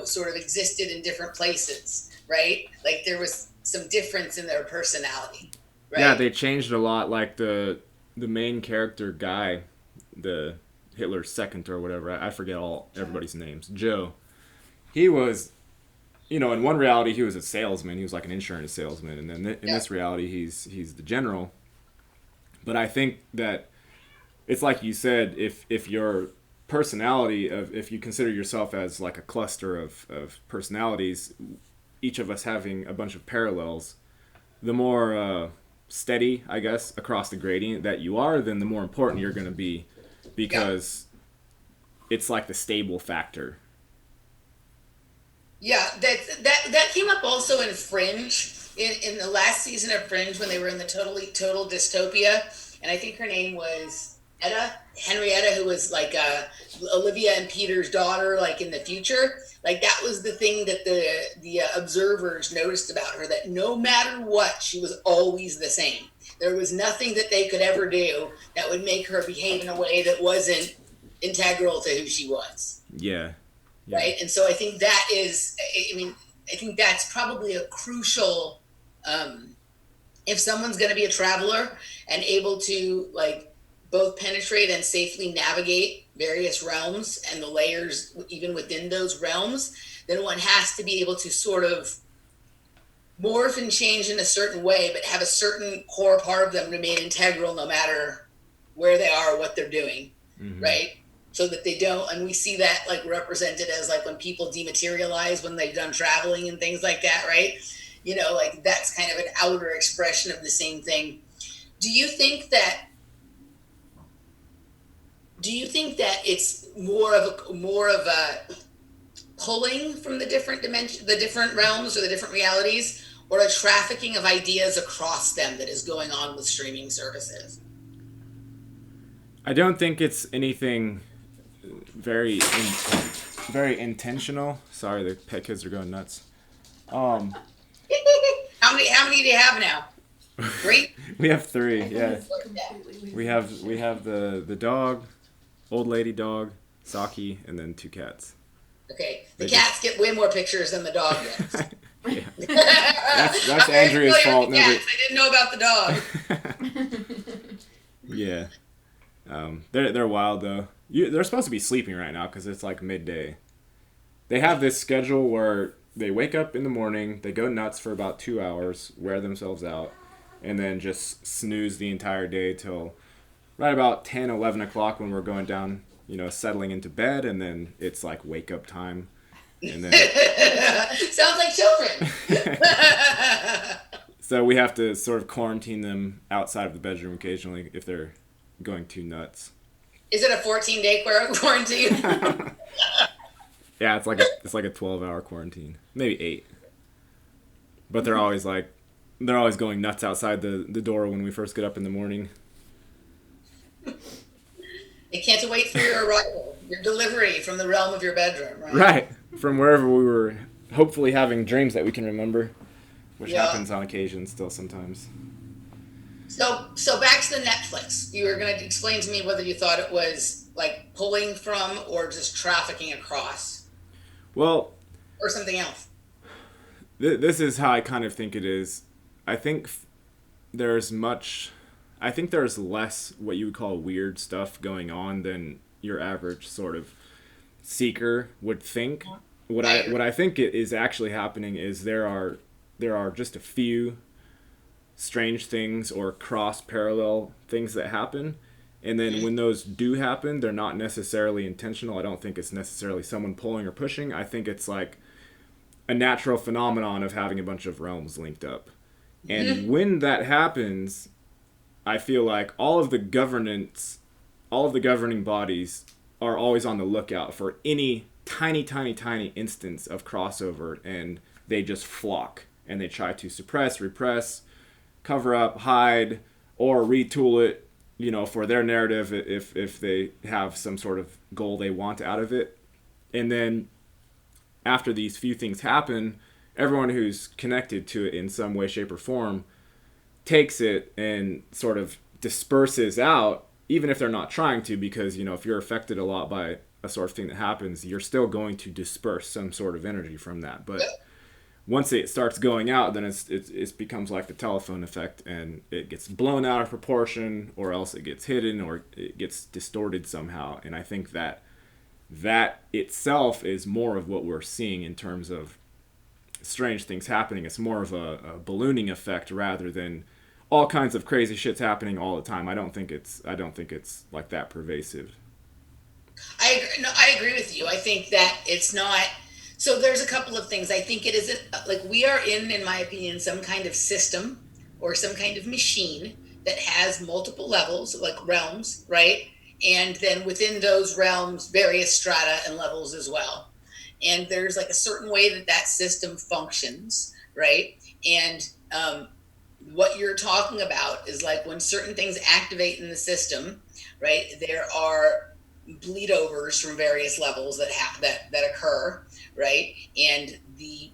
Speaker 3: sort of existed in different places, right? Like there was some difference in their personality, right?
Speaker 1: Yeah, they changed a lot. Like the main character guy, the Hitler's second or whatever. I forget everybody's names. Joe. He was, in one reality he was a salesman. He was like an insurance salesman, and then in this reality he's the general. But I think that it's like you said, if your personality if you consider yourself as like a cluster of personalities, each of us having a bunch of parallels, the more steady, I guess, across the gradient that you are, then the more important you're going to be, because it's like the stable factor.
Speaker 3: Yeah, that came up also in Fringe, in the last season of Fringe when they were in the total dystopia, and I think her name was Henrietta, who was like Olivia and Peter's daughter, like in the future. Like that was the thing that the observers noticed about her, that no matter what, she was always the same. There was nothing that they could ever do that would make her behave in a way that wasn't integral to who she was.
Speaker 1: Yeah.
Speaker 3: Right. And so I think that is, I think that's probably a crucial, if someone's going to be a traveler and able to like both penetrate and safely navigate various realms and the layers even within those realms, then one has to be able to sort of morph and change in a certain way, but have a certain core part of them remain integral no matter where they are or what they're doing, right? So that they don't, and we see that like represented as like when people dematerialize when they've done traveling and things like that, right? Like that's kind of an outer expression of the same thing. Do you think that it's more of a pulling from the different dimensions, the different realms or the different realities, or a trafficking of ideas across them that is going on with streaming services?
Speaker 1: I don't think it's anything very intentional. Sorry, the pet kids are going nuts.
Speaker 3: How many do you have now? Three?
Speaker 1: We have three.
Speaker 2: I think
Speaker 1: Yeah,
Speaker 2: it's completely
Speaker 1: we have the dog, old lady dog, Saki, and then two cats.
Speaker 3: Okay. The
Speaker 1: They
Speaker 3: cats get way more pictures than the dog gets.
Speaker 1: Yeah.
Speaker 3: That's
Speaker 1: That's Andrea's fault.
Speaker 3: Cats. I didn't know about the dog.
Speaker 1: Yeah. They're wild though. They're supposed to be sleeping right now because it's like midday. They have this schedule where they wake up in the morning, they go nuts for about 2 hours, wear themselves out, and then just snooze the entire day till right about 10, 11 o'clock when we're going down, settling into bed, and then it's like wake up time. And then
Speaker 3: Sounds like children.
Speaker 1: so we have to sort of quarantine them outside of the bedroom occasionally if they're going too nuts.
Speaker 3: Is it a 14-day quarantine?
Speaker 1: Yeah, it's like a 12-hour quarantine, maybe 8. But they're always going nuts outside the door when we first get up in the morning.
Speaker 3: They can't wait for your arrival, your delivery from the realm of your bedroom, right?
Speaker 1: Right, from wherever we were, hopefully having dreams that we can remember, which
Speaker 3: Yeah.
Speaker 1: happens on occasion still sometimes.
Speaker 3: So back to the Netflix. You were going to explain to me whether you thought it was like pulling from or just trafficking across
Speaker 1: Well,
Speaker 3: or something else.
Speaker 1: this is how I kind of think it is. I think there's less what you would call weird stuff going on than your average sort of seeker would think. What I think is actually happening is there are just a few strange things or cross parallel things that happen, and then when those do happen, they're not necessarily intentional. I don't think it's necessarily someone pulling or pushing. I think it's like a natural phenomenon of having a bunch of realms linked up. And when that happens, I feel like all of the governing bodies are always on the lookout for any tiny instance of crossover, and they just flock and they try to suppress, repress, cover up, hide, or retool it, for their narrative if they have some sort of goal they want out of it. And then after these few things happen, everyone who's connected to it in some way, shape, or form takes it and sort of disperses out, even if they're not trying to, because, if you're affected a lot by a sort of thing that happens, you're still going to disperse some sort of energy from that. But once it starts going out, then it becomes like the telephone effect, and it gets blown out of proportion, or else it gets hidden, or it gets distorted somehow. And I think that itself is more of what we're seeing in terms of strange things happening. It's more of a ballooning effect rather than all kinds of crazy shit's happening all the time. I don't think it's like that pervasive.
Speaker 3: I agree with you. I think that it's not. So there's a couple of things. I think it is like we are in my opinion, some kind of system or some kind of machine that has multiple levels, like realms, right? And then within those realms, various strata and levels as well. And there's like a certain way that system functions, right? And what you're talking about is like when certain things activate in the system, right? There are bleed overs from various levels that occur, right? And the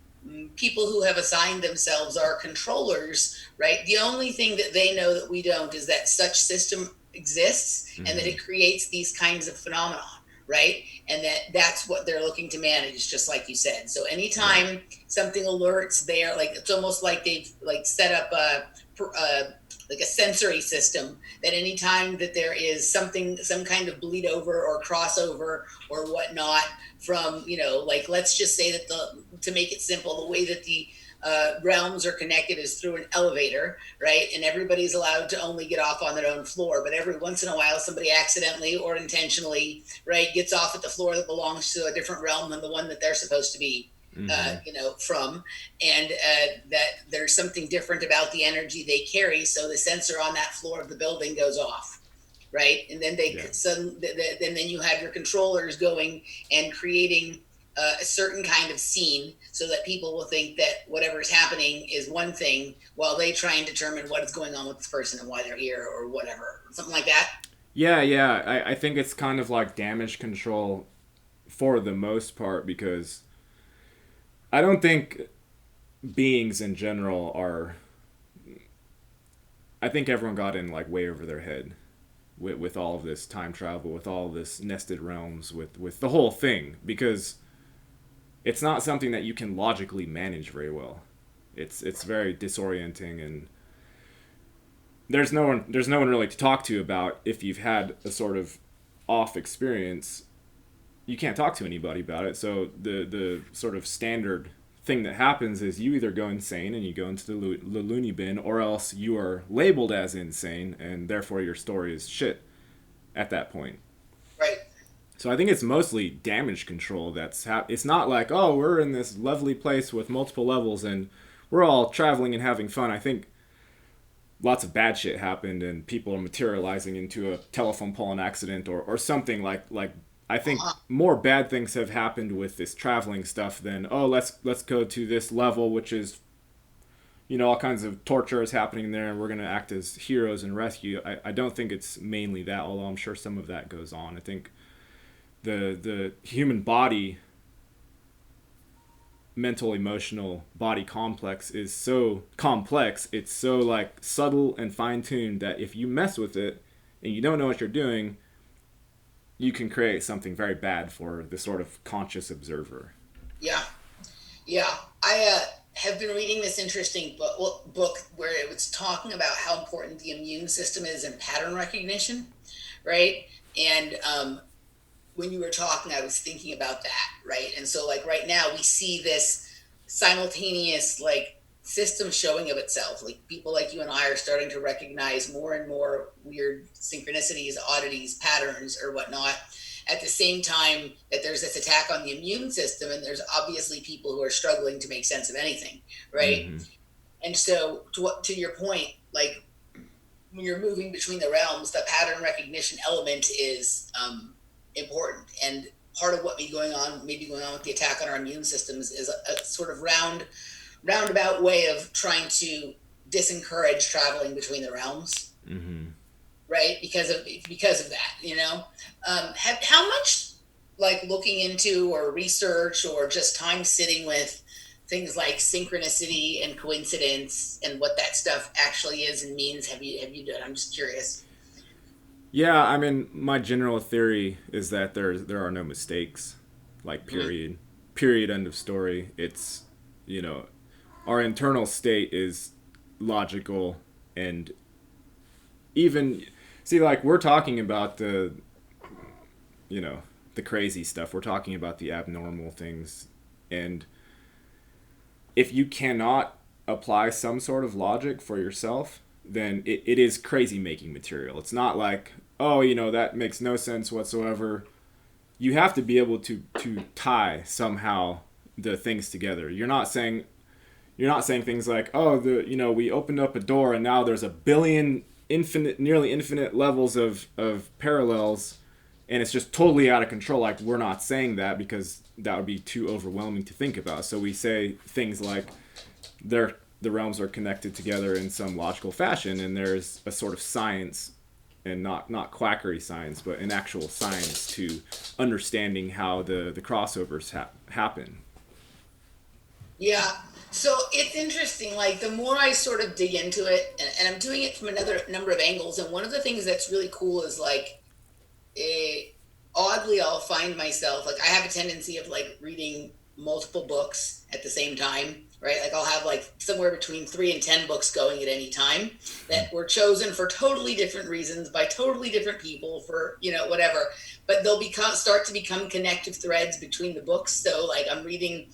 Speaker 3: people who have assigned themselves are controllers, right? The only thing that they know that we don't is that such system exists and that it creates these kinds of phenomena, right? And that's what they're looking to manage, just like you said. So anytime something alerts there, like it's almost like they've like set up like a sensory system that anytime that there is some kind of bleed over or crossover or whatnot from, like let's just say that to make it simple, the way that the realms are connected is through an elevator, right? And everybody's allowed to only get off on their own floor, but every once in a while somebody accidentally or intentionally, right, gets off at the floor that belongs to a different realm than the one that they're supposed to be from, and that there's something different about the energy they carry, so the sensor on that floor of the building goes off, right? And then then you have your controllers going and creating a certain kind of scene so that people will think that whatever is happening is one thing while they try and determine what is going on with this person and why they're here or whatever, something like that.
Speaker 1: Yeah. I think it's kind of like damage control for the most part, because I don't think beings in general are I think everyone got in like way over their head with all of this time travel, with all of this nested realms, with the whole thing, because it's not something that you can logically manage very well. It's very disorienting, and there's no one really to talk to about if you've had a sort of off experience. You can't talk to anybody about it. So the sort of standard thing that happens is you either go insane and you go into the loony bin, or else you are labeled as insane, and therefore your story is shit at that point.
Speaker 3: Right.
Speaker 1: So I think it's mostly damage control. It's not like, oh, we're in this lovely place with multiple levels and we're all traveling and having fun. I think lots of bad shit happened and people are materializing into a telephone pole accident, or something like I think more bad things have happened with this traveling stuff than, oh, let's go to this level, which is, all kinds of torture is happening there and we're going to act as heroes and rescue. I don't think it's mainly that, although I'm sure some of that goes on. I think the human body, mental, emotional body complex is so complex, it's so like subtle and fine-tuned that if you mess with it and you don't know what you're doing, you can create something very bad for the sort of conscious observer.
Speaker 3: Yeah. Yeah. I have been reading this interesting book where it was talking about how important the immune system is in pattern recognition, right? And when you were talking, I was thinking about that, right? And so, like, right now, we see this simultaneous, like, system showing of itself. Like, people like you and I are starting to recognize more and more weird synchronicities, oddities, patterns, or whatnot. At the same time that there's this attack on the immune system, and there's obviously people who are struggling to make sense of anything, right?
Speaker 1: Mm-hmm.
Speaker 3: And so, to your point, like, when you're moving between the realms, the pattern recognition element is important. And part of what may be going on with the attack on our immune systems is a sort of roundabout way of trying to disencourage traveling between the realms,
Speaker 1: Mm-hmm.
Speaker 3: right? Because of that, how much, like, looking into or research or just time sitting with things like synchronicity and coincidence and what that stuff actually is and means have you done? I'm just curious.
Speaker 1: Yeah, I mean, my general theory is that there are no mistakes, like period, end of story. It's, our internal state is logical, and even, see, like, we're talking about the crazy stuff. We're talking about the abnormal things, and if you cannot apply some sort of logic for yourself, then it is crazy making material. It's not like, oh, that makes no sense whatsoever. You have to be able to tie somehow the things together. You're not saying things like, oh, we opened up a door and now there's a billion nearly infinite levels of parallels, and it's just totally out of control. Like, we're not saying that because that would be too overwhelming to think about. So we say things like the realms are connected together in some logical fashion, and there's a sort of science, and not quackery science, but an actual science to understanding how the crossovers happen.
Speaker 3: Yeah. So it's interesting. Like, the more I sort of dig into it, and I'm doing it from another number of angles, and one of the things that's really cool is, like, oddly, I'll find myself, like, I have a tendency of, like, reading multiple books at the same time, right? Like, I'll have, like, somewhere between 3 and 10 books going at any time that were chosen for totally different reasons by totally different people for, whatever. But they'll start to become connective threads between the books. So, like, I'm reading,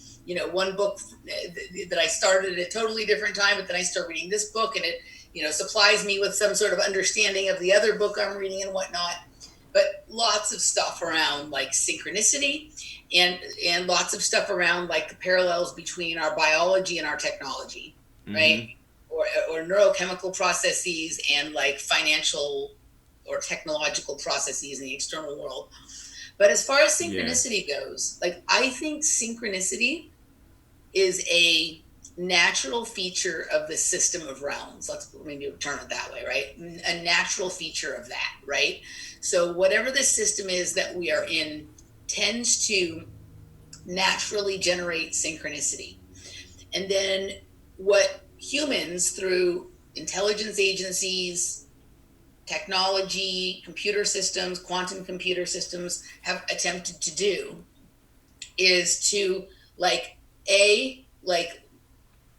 Speaker 3: one book that I started at a totally different time, but then I start reading this book, and it, supplies me with some sort of understanding of the other book I'm reading and whatnot. But lots of stuff around, like, synchronicity, and lots of stuff around, like, the parallels between our biology and our technology, right? Or neurochemical processes and, like, financial or technological processes in the external world. But as far as synchronicity goes, like, I think synchronicity is a natural feature of the system of realms. Let's maybe turn it that way, right? A natural feature of that, right? So whatever the system is that we are in tends to naturally generate synchronicity. And then what humans, through intelligence agencies, technology, computer systems, quantum computer systems have attempted to do is to like like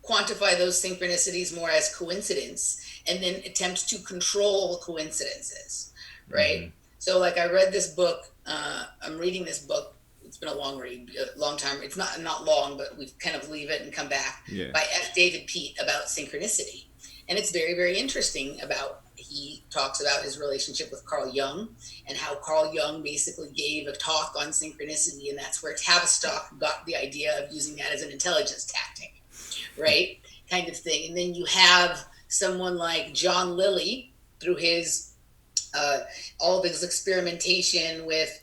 Speaker 3: quantify those synchronicities more as coincidence and then attempt to control coincidences,
Speaker 1: Mm-hmm.
Speaker 3: right? So like I read this book, I'm reading this book. It's been a long read, a long time. It's not long, but we kind of leave it and come back,
Speaker 1: Yeah.
Speaker 3: by F. David Pete, about synchronicity. And it's very, very interesting. About he talks about his relationship with Carl Jung and how Carl Jung basically gave a talk on synchronicity, and that's where Tavistock got the idea of using that as an intelligence tactic, right? Kind of thing. And then you have someone like John Lilly, through his all of his experimentation with,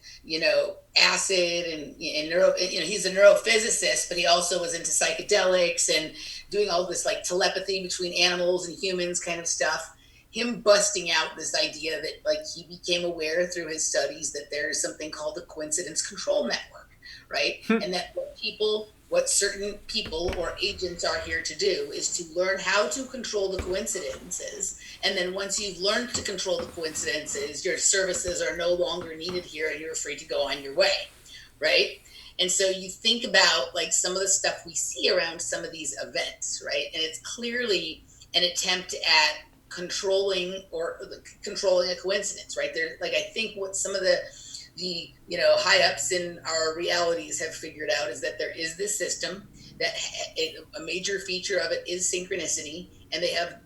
Speaker 3: acid and neuro, he's a neurophysicist, but he also was into psychedelics and doing all this like telepathy between animals and humans kind of stuff. Him busting out this idea that like he became aware through his studies that there's something called a coincidence control network, right? And that what certain people or agents are here to do is to learn how to control the coincidences. And then once you've learned to control the coincidences, your services are no longer needed here and you're free to go on your way, right? And so you think about like some of the stuff we see around some of these events, right? And it's clearly an attempt at controlling a coincidence, right? There, like I think what some of the high ups in our realities have figured out is that there is this system that a major feature of it is synchronicity, and they have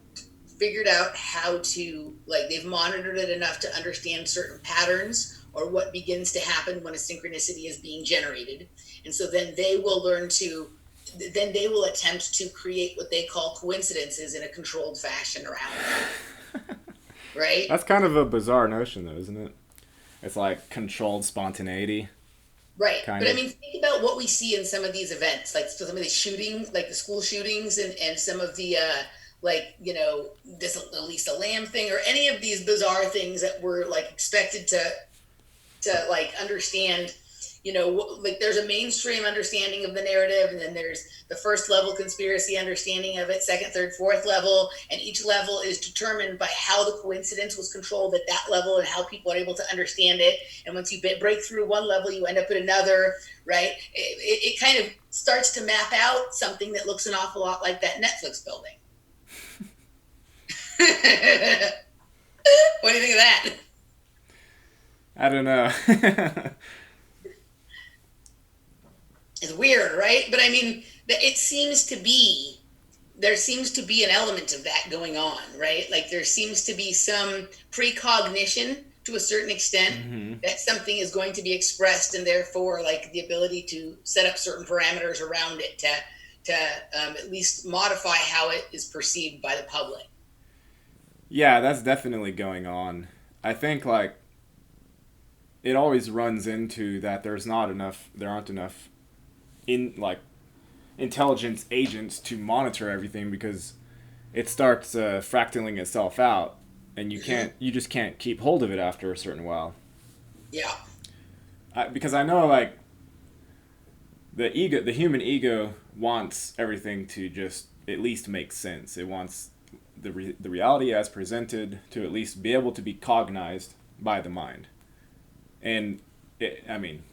Speaker 3: figured out how to, like, they've monitored it enough to understand certain patterns or what begins to happen when a synchronicity is being generated. And so then they will attempt to create what they call coincidences in a controlled fashion around them. Right?
Speaker 1: That's kind of a bizarre notion, though, isn't it? It's like controlled spontaneity.
Speaker 3: Right.
Speaker 1: Kind
Speaker 3: But
Speaker 1: of.
Speaker 3: I mean, think about what we see in some of these events, like some of the shootings, like the school shootings, and some of the, this Elisa Lamb thing, or any of these bizarre things that we're like expected to like understand. Like there's a mainstream understanding of the narrative, and then there's the first level conspiracy understanding of it, second, third, fourth level, and each level is determined by how the coincidence was controlled at that level and how people are able to understand it. And once you break through one level, you end up at another, right? It kind of starts to map out something that looks an awful lot like that Netflix building. What do you think of that?
Speaker 1: I don't know.
Speaker 3: It's weird, right? But I mean, there seems to be an element of that going on, right? Like there seems to be some precognition to a certain extent
Speaker 1: Mm-hmm.
Speaker 3: that something is going to be expressed, and therefore, like the ability to set up certain parameters around it to at least modify how it is perceived by the public.
Speaker 1: Yeah, that's definitely going on. I think like it always runs into that there aren't enough in like intelligence agents to monitor everything, because it starts fractaling itself out, and you just can't keep hold of it after a certain while.
Speaker 3: Yeah.
Speaker 1: Because I know like the human ego wants everything to just at least make sense. It wants the reality as presented to at least be able to be cognized by the mind. And I mean,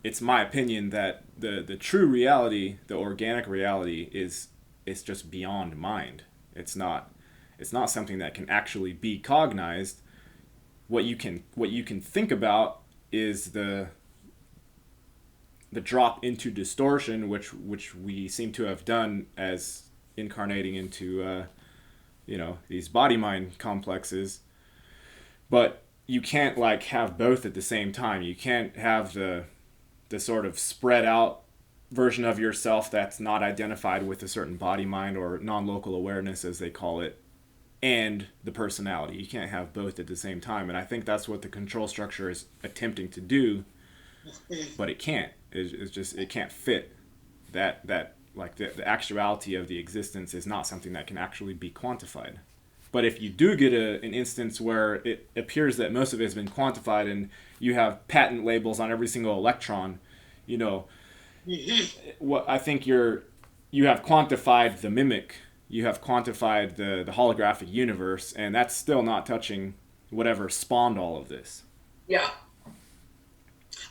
Speaker 1: it's my opinion that the true reality, the organic reality, is just beyond mind. It's not something that can actually be cognized. What you can think about is the drop into distortion, which we seem to have done as incarnating into these body mind complexes. But you can't like have both at the same time. You can't have the sort of spread out version of yourself that's not identified with a certain body mind or non-local awareness, as they call it, and the personality. You can't have both at the same time. And I think that's what the control structure is attempting to do, but it can't. It's just, it can't fit that like the actuality of the existence is not something that can actually be quantified. But if you do get an instance where it appears that most of it has been quantified and you have patent labels on every single electron, what I think you have quantified the mimic you have quantified the holographic universe, and that's still not touching whatever spawned all of this.
Speaker 3: Yeah.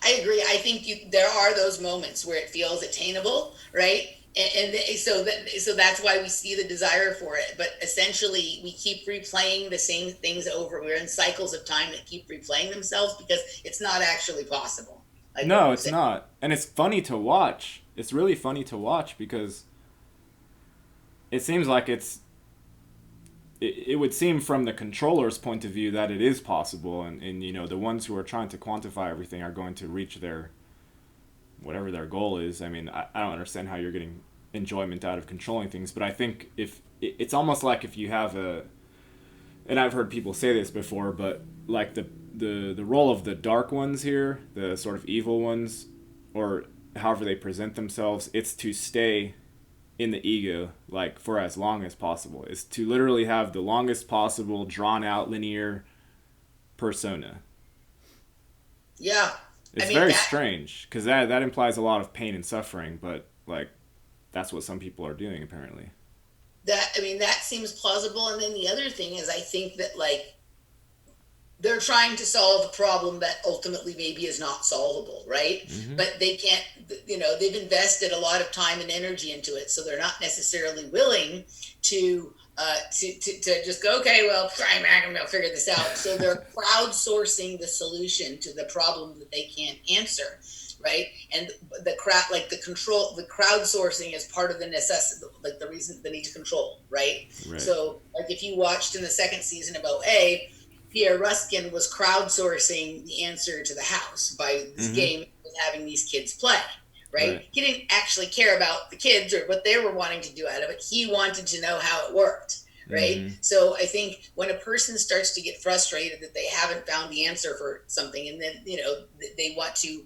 Speaker 3: I agree. I think there are those moments where it feels attainable, right? So that's why we see the desire for it. But essentially, we keep replaying the same things over. We're in cycles of time that keep replaying themselves because it's not actually possible. Like
Speaker 1: No, it's not. And it's funny to watch. It's really funny to watch because it seems like it would seem from the controller's point of view that it is possible, and you know, the ones who are trying to quantify everything are going to reach their whatever their goal is. I mean, I don't understand how you're getting enjoyment out of controlling things, but I think if it's almost like if you have and I've heard people say this before, but like the role of the dark ones here, the sort of evil ones, or however they present themselves, it's to stay in the ego like for as long as possible. Is to literally have the longest possible drawn out linear persona.
Speaker 3: Yeah.
Speaker 1: It's very strange because that implies a lot of pain and suffering, but like that's what some people are doing apparently.
Speaker 3: That seems plausible. And then the other thing is, I think that like they're trying to solve a problem that ultimately maybe is not solvable, right?
Speaker 1: Mm-hmm.
Speaker 3: But they can't, you know, they've invested a lot of time and energy into it, so they're not necessarily willing to just go, okay, well, I'm going to figure this out. So they're crowdsourcing the solution to the problem that they can't answer, right? And the crowdsourcing is part of the necessity, like the reason, the need to control, right? So, like if you watched in the second season of OA, Pierre Ruskin was crowdsourcing the answer to the house by this game with having these kids play, right? He didn't actually care about the kids or what they were wanting to do out of it. He wanted to know how it worked, right? So I think when a person starts to get frustrated that they haven't found the answer for something, and then, you know, they want to,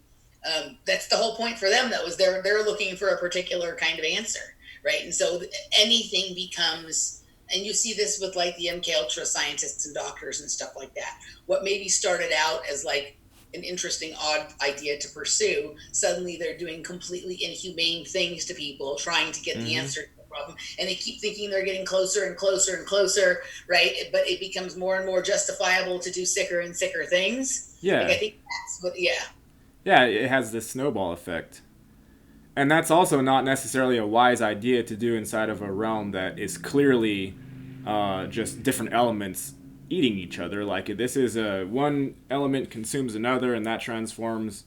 Speaker 3: that's the whole point for them, though, is they're looking for a particular kind of answer, right? And so anything becomes... And you see this with like the MK Ultra scientists and doctors and stuff like that. What maybe started out as like an interesting, odd idea to pursue, suddenly they're doing completely inhumane things to people, trying to get the answer to the problem. And they keep thinking they're getting closer and closer and closer, right? But it becomes more and more justifiable to do sicker and sicker things.
Speaker 1: Yeah.
Speaker 3: Like, I think that's what, yeah.
Speaker 1: Yeah, it has this snowball effect. And that's also not necessarily a wise idea to do inside of a realm that is clearly just different elements eating each other. Like this is one element consumes another and that transforms,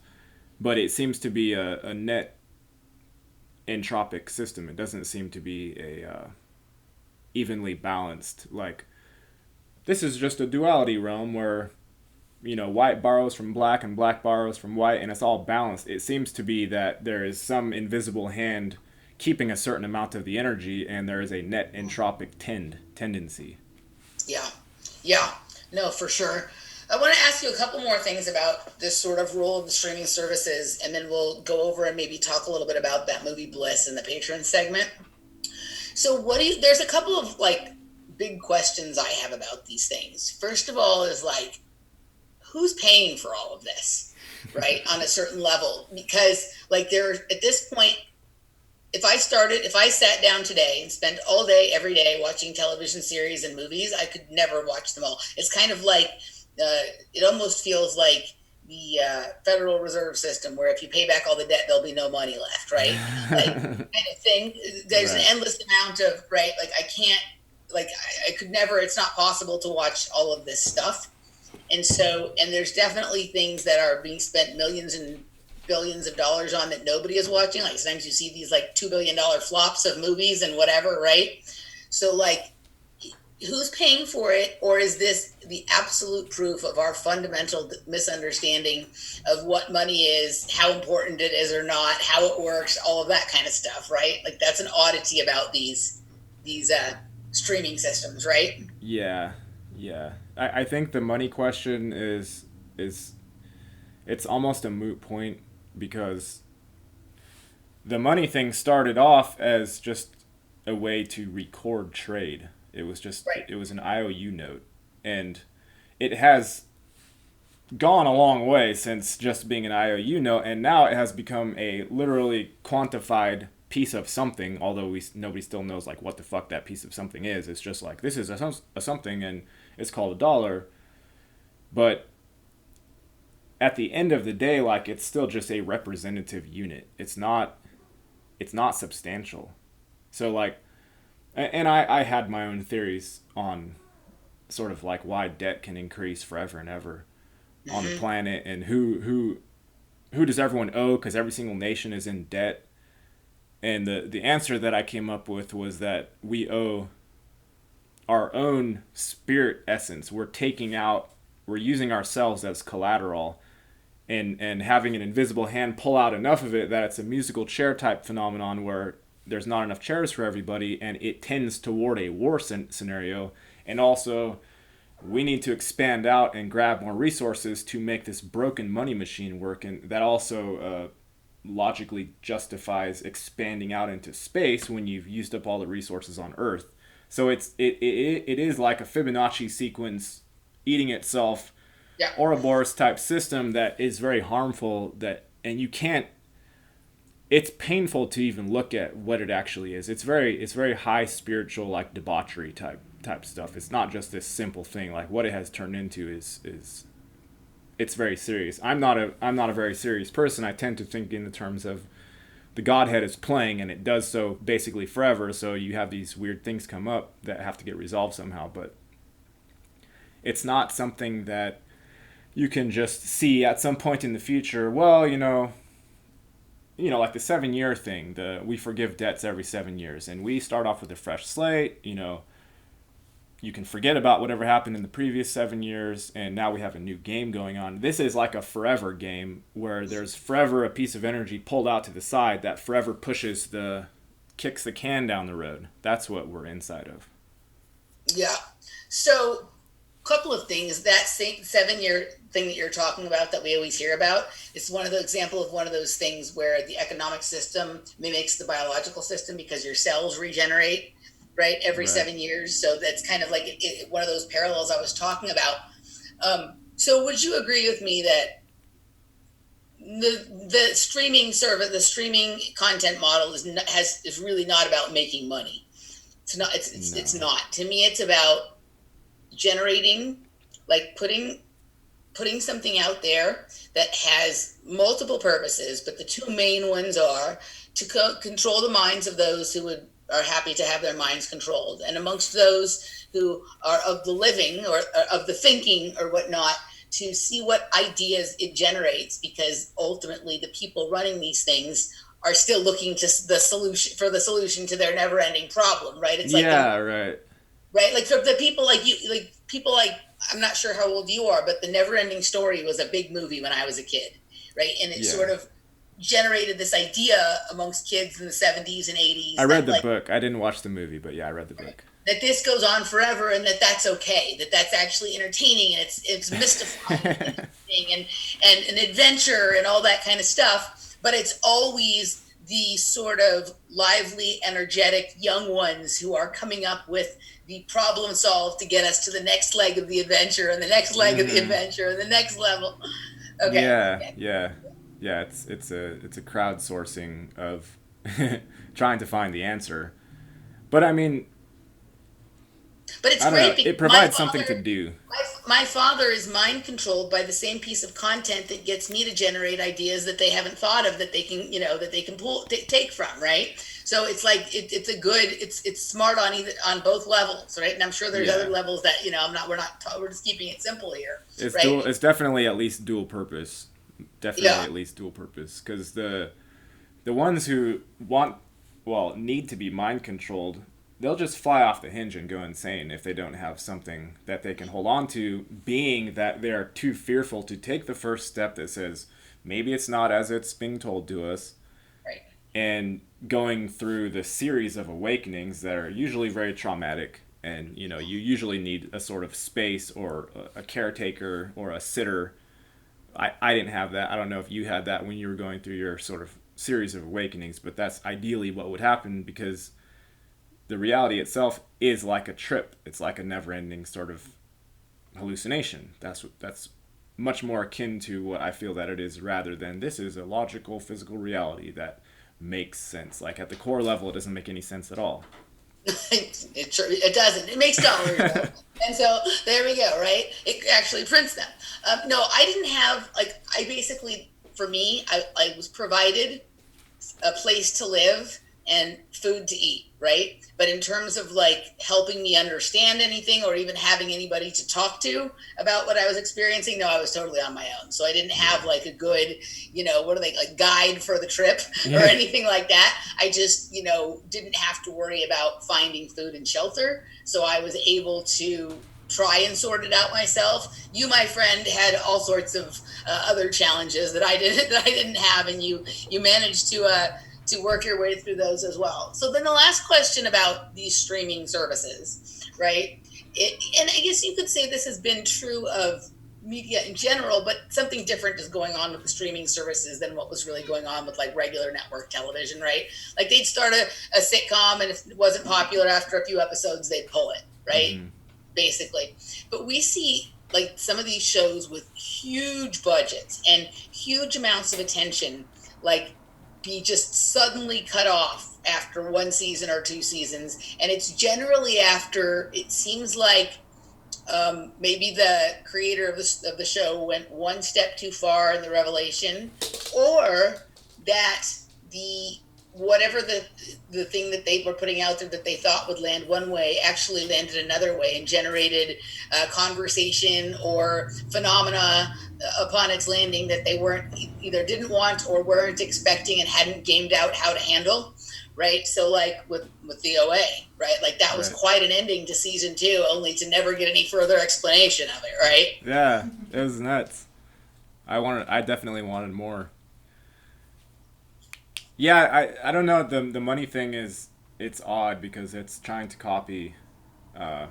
Speaker 1: but it seems to be a net entropic system. It doesn't seem to be a evenly balanced. Like this is just a duality realm where, you know, white borrows from black and black borrows from white, and it's all balanced. It seems to be that there is some invisible hand keeping a certain amount of the energy, and there is a net entropic tendency.
Speaker 3: Yeah, no, for sure. I want to ask you a couple more things about this sort of role of the streaming services, and then we'll go over and maybe talk a little bit about that movie Bliss in the Patreon segment. So there's a couple of like big questions I have about these things. First of all is like, who's paying for all of this, right? On a certain level, because like at this point, if I sat down today and spent all day, every day watching television series and movies, I could never watch them all. It's kind of like, it almost feels like the Federal Reserve System, where if you pay back all the debt, there'll be no money left, right? Like kind of thing. There's an endless amount of, right? Like I can't, like I could never, it's not possible to watch all of this stuff. And there's definitely things that are being spent millions and billions of dollars on that nobody is watching. Like sometimes you see these like $2 billion flops of movies and whatever, right? So like, who's paying for it? Or is this the absolute proof of our fundamental misunderstanding of what money is, how important it is or not, how it works, all of that kind of stuff, right? Like that's an oddity about these streaming systems, right?
Speaker 1: Yeah. I think the money question is it's almost a moot point, because the money thing started off as just a way to record trade. It was just It was an IOU note, and it has gone a long way since just being an IOU note, and now it has become a literally quantified piece of something, although nobody still knows like what the fuck that piece of something is. It's just like this is a something and it's called a dollar. But at the end of the day, like it's still just a representative unit. It's not substantial. So like, and I had my own theories on sort of like why debt can increase forever and ever on the planet, and who does everyone owe, because every single nation is in debt. And the answer that I came up with was that we owe our own spirit essence. We're using ourselves as collateral, and having an invisible hand pull out enough of it that it's a musical chair type phenomenon where there's not enough chairs for everybody, and it tends toward a war scenario. And also, we need to expand out and grab more resources to make this broken money machine work, and that also logically justifies expanding out into space when you've used up all the resources on Earth. So it is like a Fibonacci sequence eating itself,
Speaker 3: Yeah.
Speaker 1: Ouroboros type system that is very harmful. And you can't. It's painful to even look at what it actually is. It's very high spiritual, like debauchery type stuff. It's not just this simple thing. Like what it has turned into is it's very serious. I'm not a very serious person. I tend to think in the terms of the Godhead is playing, and it does so basically forever. So you have these weird things come up that have to get resolved somehow. But it's not something that you can just see at some point in the future. Well, like the 7-year thing. We forgive debts every 7 years, and we start off with a fresh slate. You can forget about whatever happened in the previous 7 years, and now we have a new game going on. This is like a forever game where there's forever a piece of energy pulled out to the side that forever kicks the can down the road. That's what we're inside of.
Speaker 3: Yeah. So, couple of things. That same 7-year thing that you're talking about that we always hear about, it's one of the example of one of those things where the economic system mimics the biological system because your cells regenerate, right, every
Speaker 1: Right.
Speaker 3: 7 years. So that's kind of like one of those parallels I was talking about. So would you agree with me that the streaming service, the streaming content model is really not about making money? It's not. It's not. To me, it's about generating, like putting something out there that has multiple purposes, but the two main ones are to control the minds of those who are happy to have their minds controlled, and amongst those who are of the living or of the thinking or whatnot, to see what ideas it generates, because ultimately the people running these things are still looking to the solution to their never-ending problem, right? It's like
Speaker 1: right.
Speaker 3: Right, like for the people like you, like people like, I'm not sure how old you are, but The Never-Ending Story was a big movie when I was a kid, right? And it sort of generated this idea amongst kids in the 70s and 80s.
Speaker 1: I read the book. I didn't watch the movie, but yeah, I read the book.
Speaker 3: That this goes on forever, and that's okay. That's actually entertaining, and it's mystifying and an adventure and all that kind of stuff. But it's always the sort of lively, energetic young ones who are coming up with the problem solved to get us to the next leg of the adventure and the next leg of the adventure and the next level. Okay.
Speaker 1: Yeah. It's a crowdsourcing of trying to find the answer. But I mean,
Speaker 3: but it's
Speaker 1: I don't
Speaker 3: great
Speaker 1: know.
Speaker 3: because
Speaker 1: It provides something to do.
Speaker 3: My father is mind controlled by the same piece of content that gets me to generate ideas that they haven't thought of, that they can, take from, right? So it's like it's smart on both levels, right? And I'm sure there's other levels that we're just keeping it simple here.
Speaker 1: It's
Speaker 3: right?
Speaker 1: It's definitely at least dual purpose. At least dual purpose, because the ones who need to be mind controlled, they'll just fly off the hinge and go insane if they don't have something that they can hold on to, being that they are too fearful to take the first step that says, maybe it's not as it's being told to us.
Speaker 3: Right.
Speaker 1: And going through the series of awakenings that are usually very traumatic. And, you usually need a sort of space or a caretaker or a sitter. I didn't have that. I don't know if you had that when you were going through your sort of series of awakenings, but that's ideally what would happen, because the reality itself is like a trip. It's like a never-ending sort of hallucination. That's much more akin to what I feel that it is, rather than this is a logical physical reality that makes sense. Like at the core level, it doesn't make any sense at all.
Speaker 3: It doesn't. It makes dollars, though. And so there we go, right? It actually prints them. No, I didn't have like I basically for me I was provided a place to live and food to eat, right? But in terms of like helping me understand anything or even having anybody to talk to about what I was experiencing, no, I was totally on my own. So I didn't have like a good, what are they like guide for the trip or anything like that. I just, didn't have to worry about finding food and shelter. So I was able to try and sort it out myself. You, my friend, had all sorts of other challenges that I didn't have, and you managed to work your way through those as well. So then the last question about these streaming services, right? And I guess you could say this has been true of media in general, but something different is going on with the streaming services than what was really going on with like regular network television, right? Like they'd start a sitcom, and if it wasn't popular after a few episodes, they'd pull it, right? Mm-hmm. Basically. But we see like some of these shows with huge budgets and huge amounts of attention, like be just suddenly cut off after one season or two seasons. And it's generally after, it seems like maybe the creator of the show went one step too far in the revelation, or that whatever the thing that they were putting out there that they thought would land one way actually landed another way and generated conversation or phenomena upon its landing that they either didn't want or weren't expecting and hadn't gamed out how to handle, right? So like with the OA, right? Like that was quite an ending to season 2, only to never get any further explanation of it, right?
Speaker 1: Yeah, it was nuts. I definitely wanted more. Yeah, I don't know. The money thing it's odd because it's trying to copy a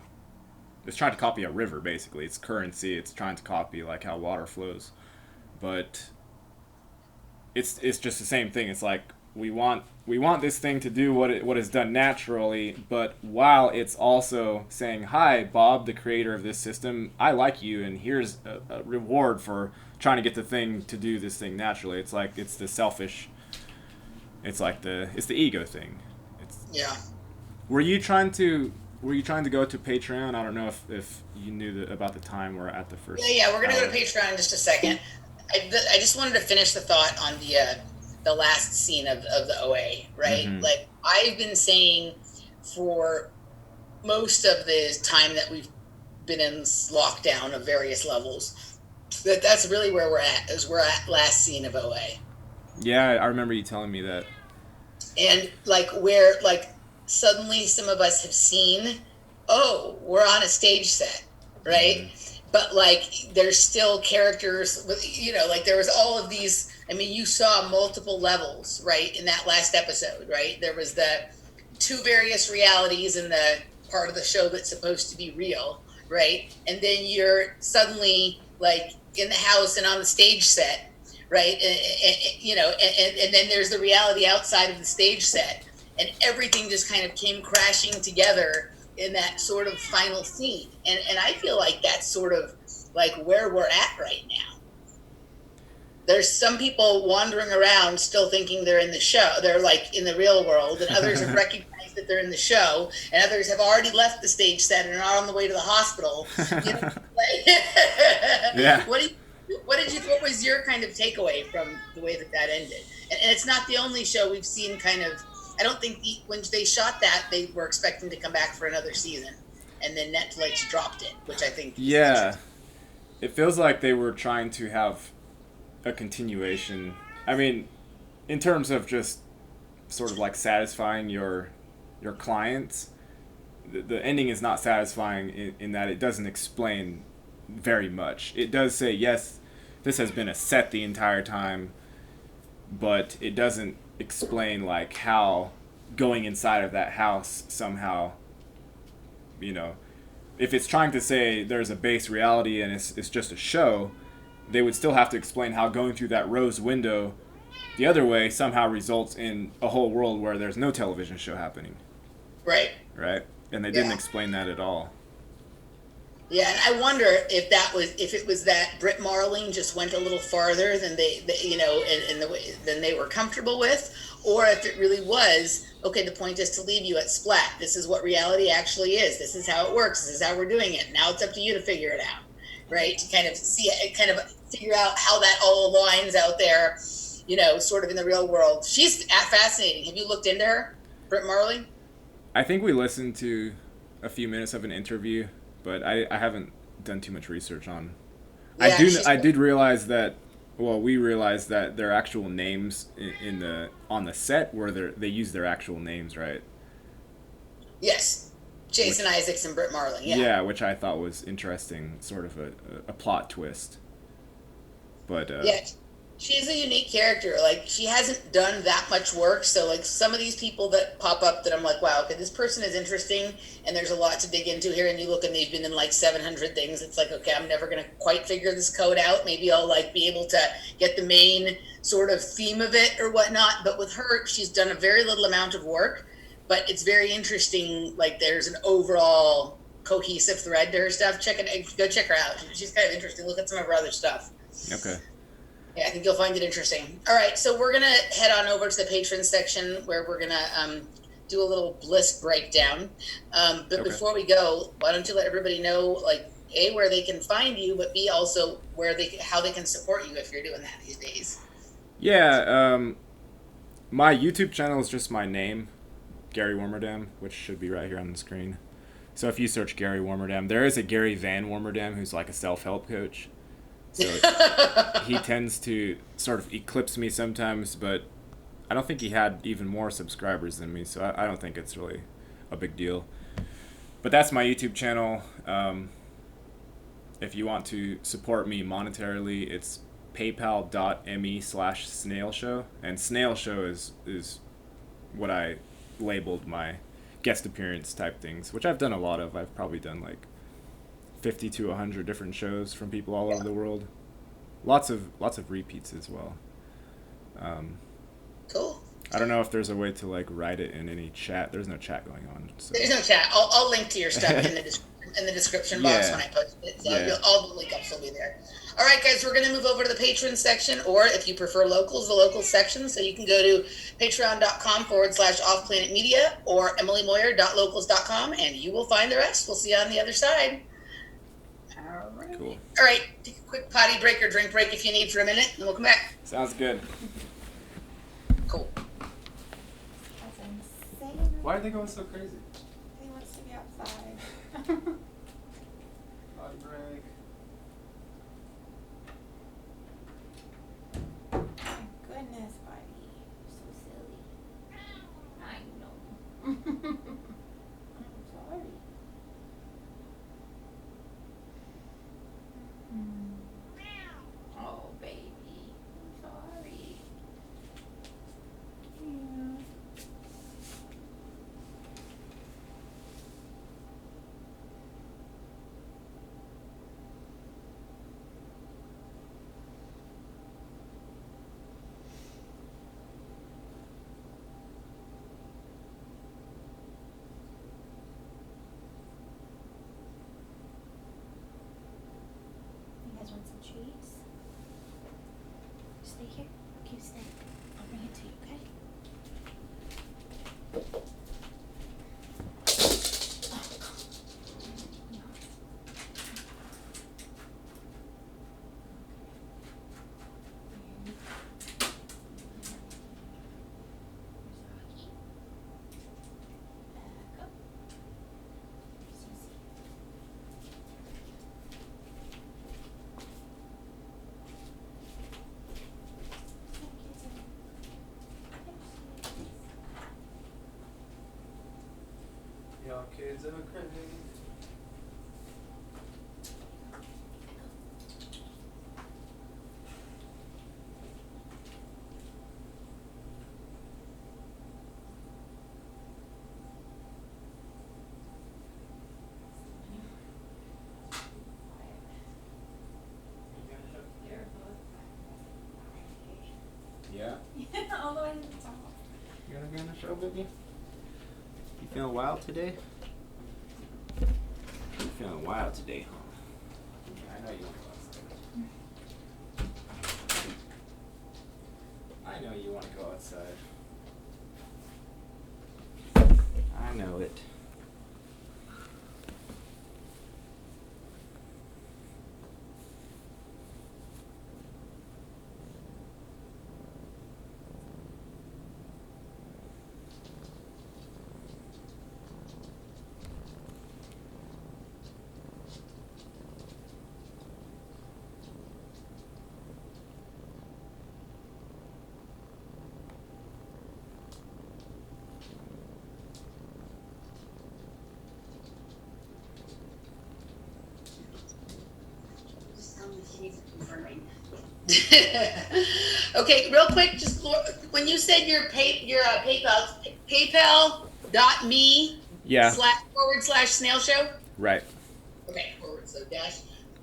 Speaker 1: river basically. It's currency. It's trying to copy like how water flows, but it's just the same thing. It's like we want this thing to do what is done naturally, but while it's also saying, "Hi, Bob, the creator of this system, I like you, and here's a reward for trying to get the thing to do this thing naturally." It's like it's the selfish. It's like it's the ego thing.
Speaker 3: Yeah.
Speaker 1: Were you trying to go to Patreon? I don't know if you knew about the time we're at the first.
Speaker 3: Yeah. We're gonna go to Patreon in just a second. I just wanted to finish the thought on the last scene of the OA, right? Mm-hmm. Like I've been saying for most of the time that we've been in lockdown of various levels, that's really where we're at. We're at last scene of OA.
Speaker 1: Yeah, I remember you telling me that.
Speaker 3: And like where like suddenly some of us have seen, we're on a stage set, right? Mm-hmm. But like there's still characters with, like there was all of these, I mean, you saw multiple levels, right? In that last episode, right? There was the 2 various realities in the part of the show that's supposed to be real, right? And then you're suddenly like in the house and on the stage set, right? And then there's the reality outside of the stage set, and everything just kind of came crashing together in that sort of final scene. And I feel like that's sort of like where we're at right now. There's some people wandering around still thinking they're in the show. They're like in the real world, and others have recognized that they're in the show, and others have already left the stage set and are on the way to the hospital.
Speaker 1: Yeah.
Speaker 3: What was your kind of takeaway from the way that ended? And it's not the only show we've seen kind of, I don't think when they shot that, they were expecting to come back for another season. And then Netflix dropped it, which I think...
Speaker 1: Yeah. It feels like they were trying to have a continuation. I mean, in terms of just sort of like satisfying your clients, the ending is not satisfying in that it doesn't explain very much. It does say, yes, this has been a set the entire time, but it doesn't explain like how going inside of that house somehow, if it's trying to say there's a base reality and it's just a show, they would still have to explain how going through that rose window the other way somehow results in a whole world where there's no television show happening.
Speaker 3: Right.
Speaker 1: And they didn't explain that at all.
Speaker 3: Yeah, and I wonder if it was that Britt Marling just went a little farther than they in the way than they were comfortable with, or if it really was, okay, the point is to leave you at splat. This is what reality actually is. This is how it works. This is how we're doing it. Now it's up to you to figure it out, right? To kind of see it, kind of figure out how that all aligns out there, sort of in the real world. She's fascinating. Have you looked into her, Britt Marley?
Speaker 1: I think we listened to a few minutes of an interview, but I haven't done too much research on.
Speaker 3: Yeah,
Speaker 1: I did realize that. Well, we realized that their actual names on the set were they use their actual names, right?
Speaker 3: Yes, Jason Isaacs and Britt Marley. Yeah.
Speaker 1: Yeah, which I thought was interesting, sort of a plot twist. But
Speaker 3: Yeah, she's a unique character. Like, she hasn't done that much work, so like some of these people that pop up that I'm like, wow, okay, this person is interesting, and there's a lot to dig into here. And you look, and they've been in like 700 things. It's like, okay, I'm never gonna quite figure this code out. Maybe I'll like be able to get the main sort of theme of it or whatnot. But with her, she's done a very little amount of work, but it's very interesting. Like, there's an overall cohesive thread to her stuff. Go check her out. She's kind of interesting. Look at some of her other stuff.
Speaker 1: okay.
Speaker 3: Yeah, I think you'll find it interesting. All right, so we're going to head on over to the patron section where we're going to do a little Bliss breakdown. But
Speaker 1: Okay.
Speaker 3: before we go, why don't you let everybody know, like, A, where they can find you, but B, also how they can support you if you're doing that these days.
Speaker 1: Yeah, my YouTube channel is just my name, Gary Warmerdam, which should be right here on the screen. So if you search Gary Warmerdam, there is a Gary Van Warmerdam who's like a self-help coach. So he tends to sort of eclipse me sometimes, but I don't think he had even more subscribers than me, so I don't think it's really a big deal. But that's my YouTube channel. If you want to support me monetarily, it's paypal.me/snailshow. And Snail Show is what I labeled my guest appearance type things, which I've done a lot of. I've probably done like 50 to 100 different shows from people all over the world. Lots of repeats as well.
Speaker 3: Cool.
Speaker 1: I don't know if there's a way to like write it in any chat. There's no chat going on. So.
Speaker 3: There's no chat. I'll link to your stuff in the description box when I post it. So all the link ups will be there. All right, guys, we're going to move over to the patron section, or if you prefer locals, the local section. So you can go to patreon.com/offplanetmedia or emilymoyer.locals.com, and you will find the rest. We'll see you on the other side. All right.
Speaker 1: Cool.
Speaker 3: All right, take a quick potty break or drink break if you need for a minute, and we'll come back.
Speaker 1: Sounds good.
Speaker 3: Cool.
Speaker 2: That's insane.
Speaker 1: Why are they going so crazy?
Speaker 2: He wants to be outside.
Speaker 1: Potty break.
Speaker 2: My goodness, buddy. You're so silly. I know. I'm sorry. Oh, baby. I'm sorry. Yeah. You guys want some treats? Stay here. Okay, stay. I'll bring it to you, okay?
Speaker 1: Y'all kids are crazy. Yeah?
Speaker 2: All the way to the top.
Speaker 1: You wanna be on the show, baby? You feeling wild today? You feeling wild today, huh? Yeah, I know you want to go outside. I know you want to go outside. I know it.
Speaker 2: Just tell me if she needs it confirming.
Speaker 3: Okay, real quick, just when you said your PayPal.me
Speaker 1: Yeah.
Speaker 3: // snail show.
Speaker 1: Right.
Speaker 3: Okay,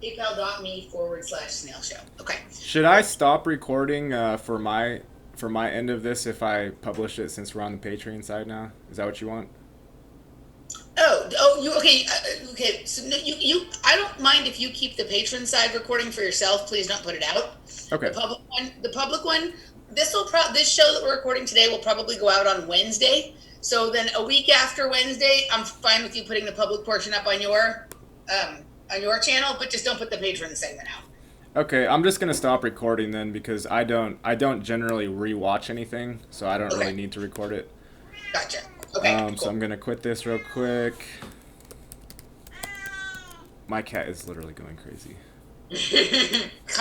Speaker 3: PayPal.me // snail show. Okay.
Speaker 1: Should I stop recording for my end of this if I publish it, since we're on the Patreon side now? Is that what you want?
Speaker 3: You okay? Okay, so no, you. I don't mind if you keep the patron side recording for yourself. Please don't put it out.
Speaker 1: Okay.
Speaker 3: The public one. This show that we're recording today will probably go out on Wednesday. So then a week after Wednesday, I'm fine with you putting the public portion up on your channel, but just don't put the patron segment out.
Speaker 1: Okay, I'm just gonna stop recording then, because I don't generally rewatch anything, so I don't really need to record it.
Speaker 3: Gotcha. Okay. Cool.
Speaker 1: So I'm gonna quit this real quick. My cat is literally going crazy.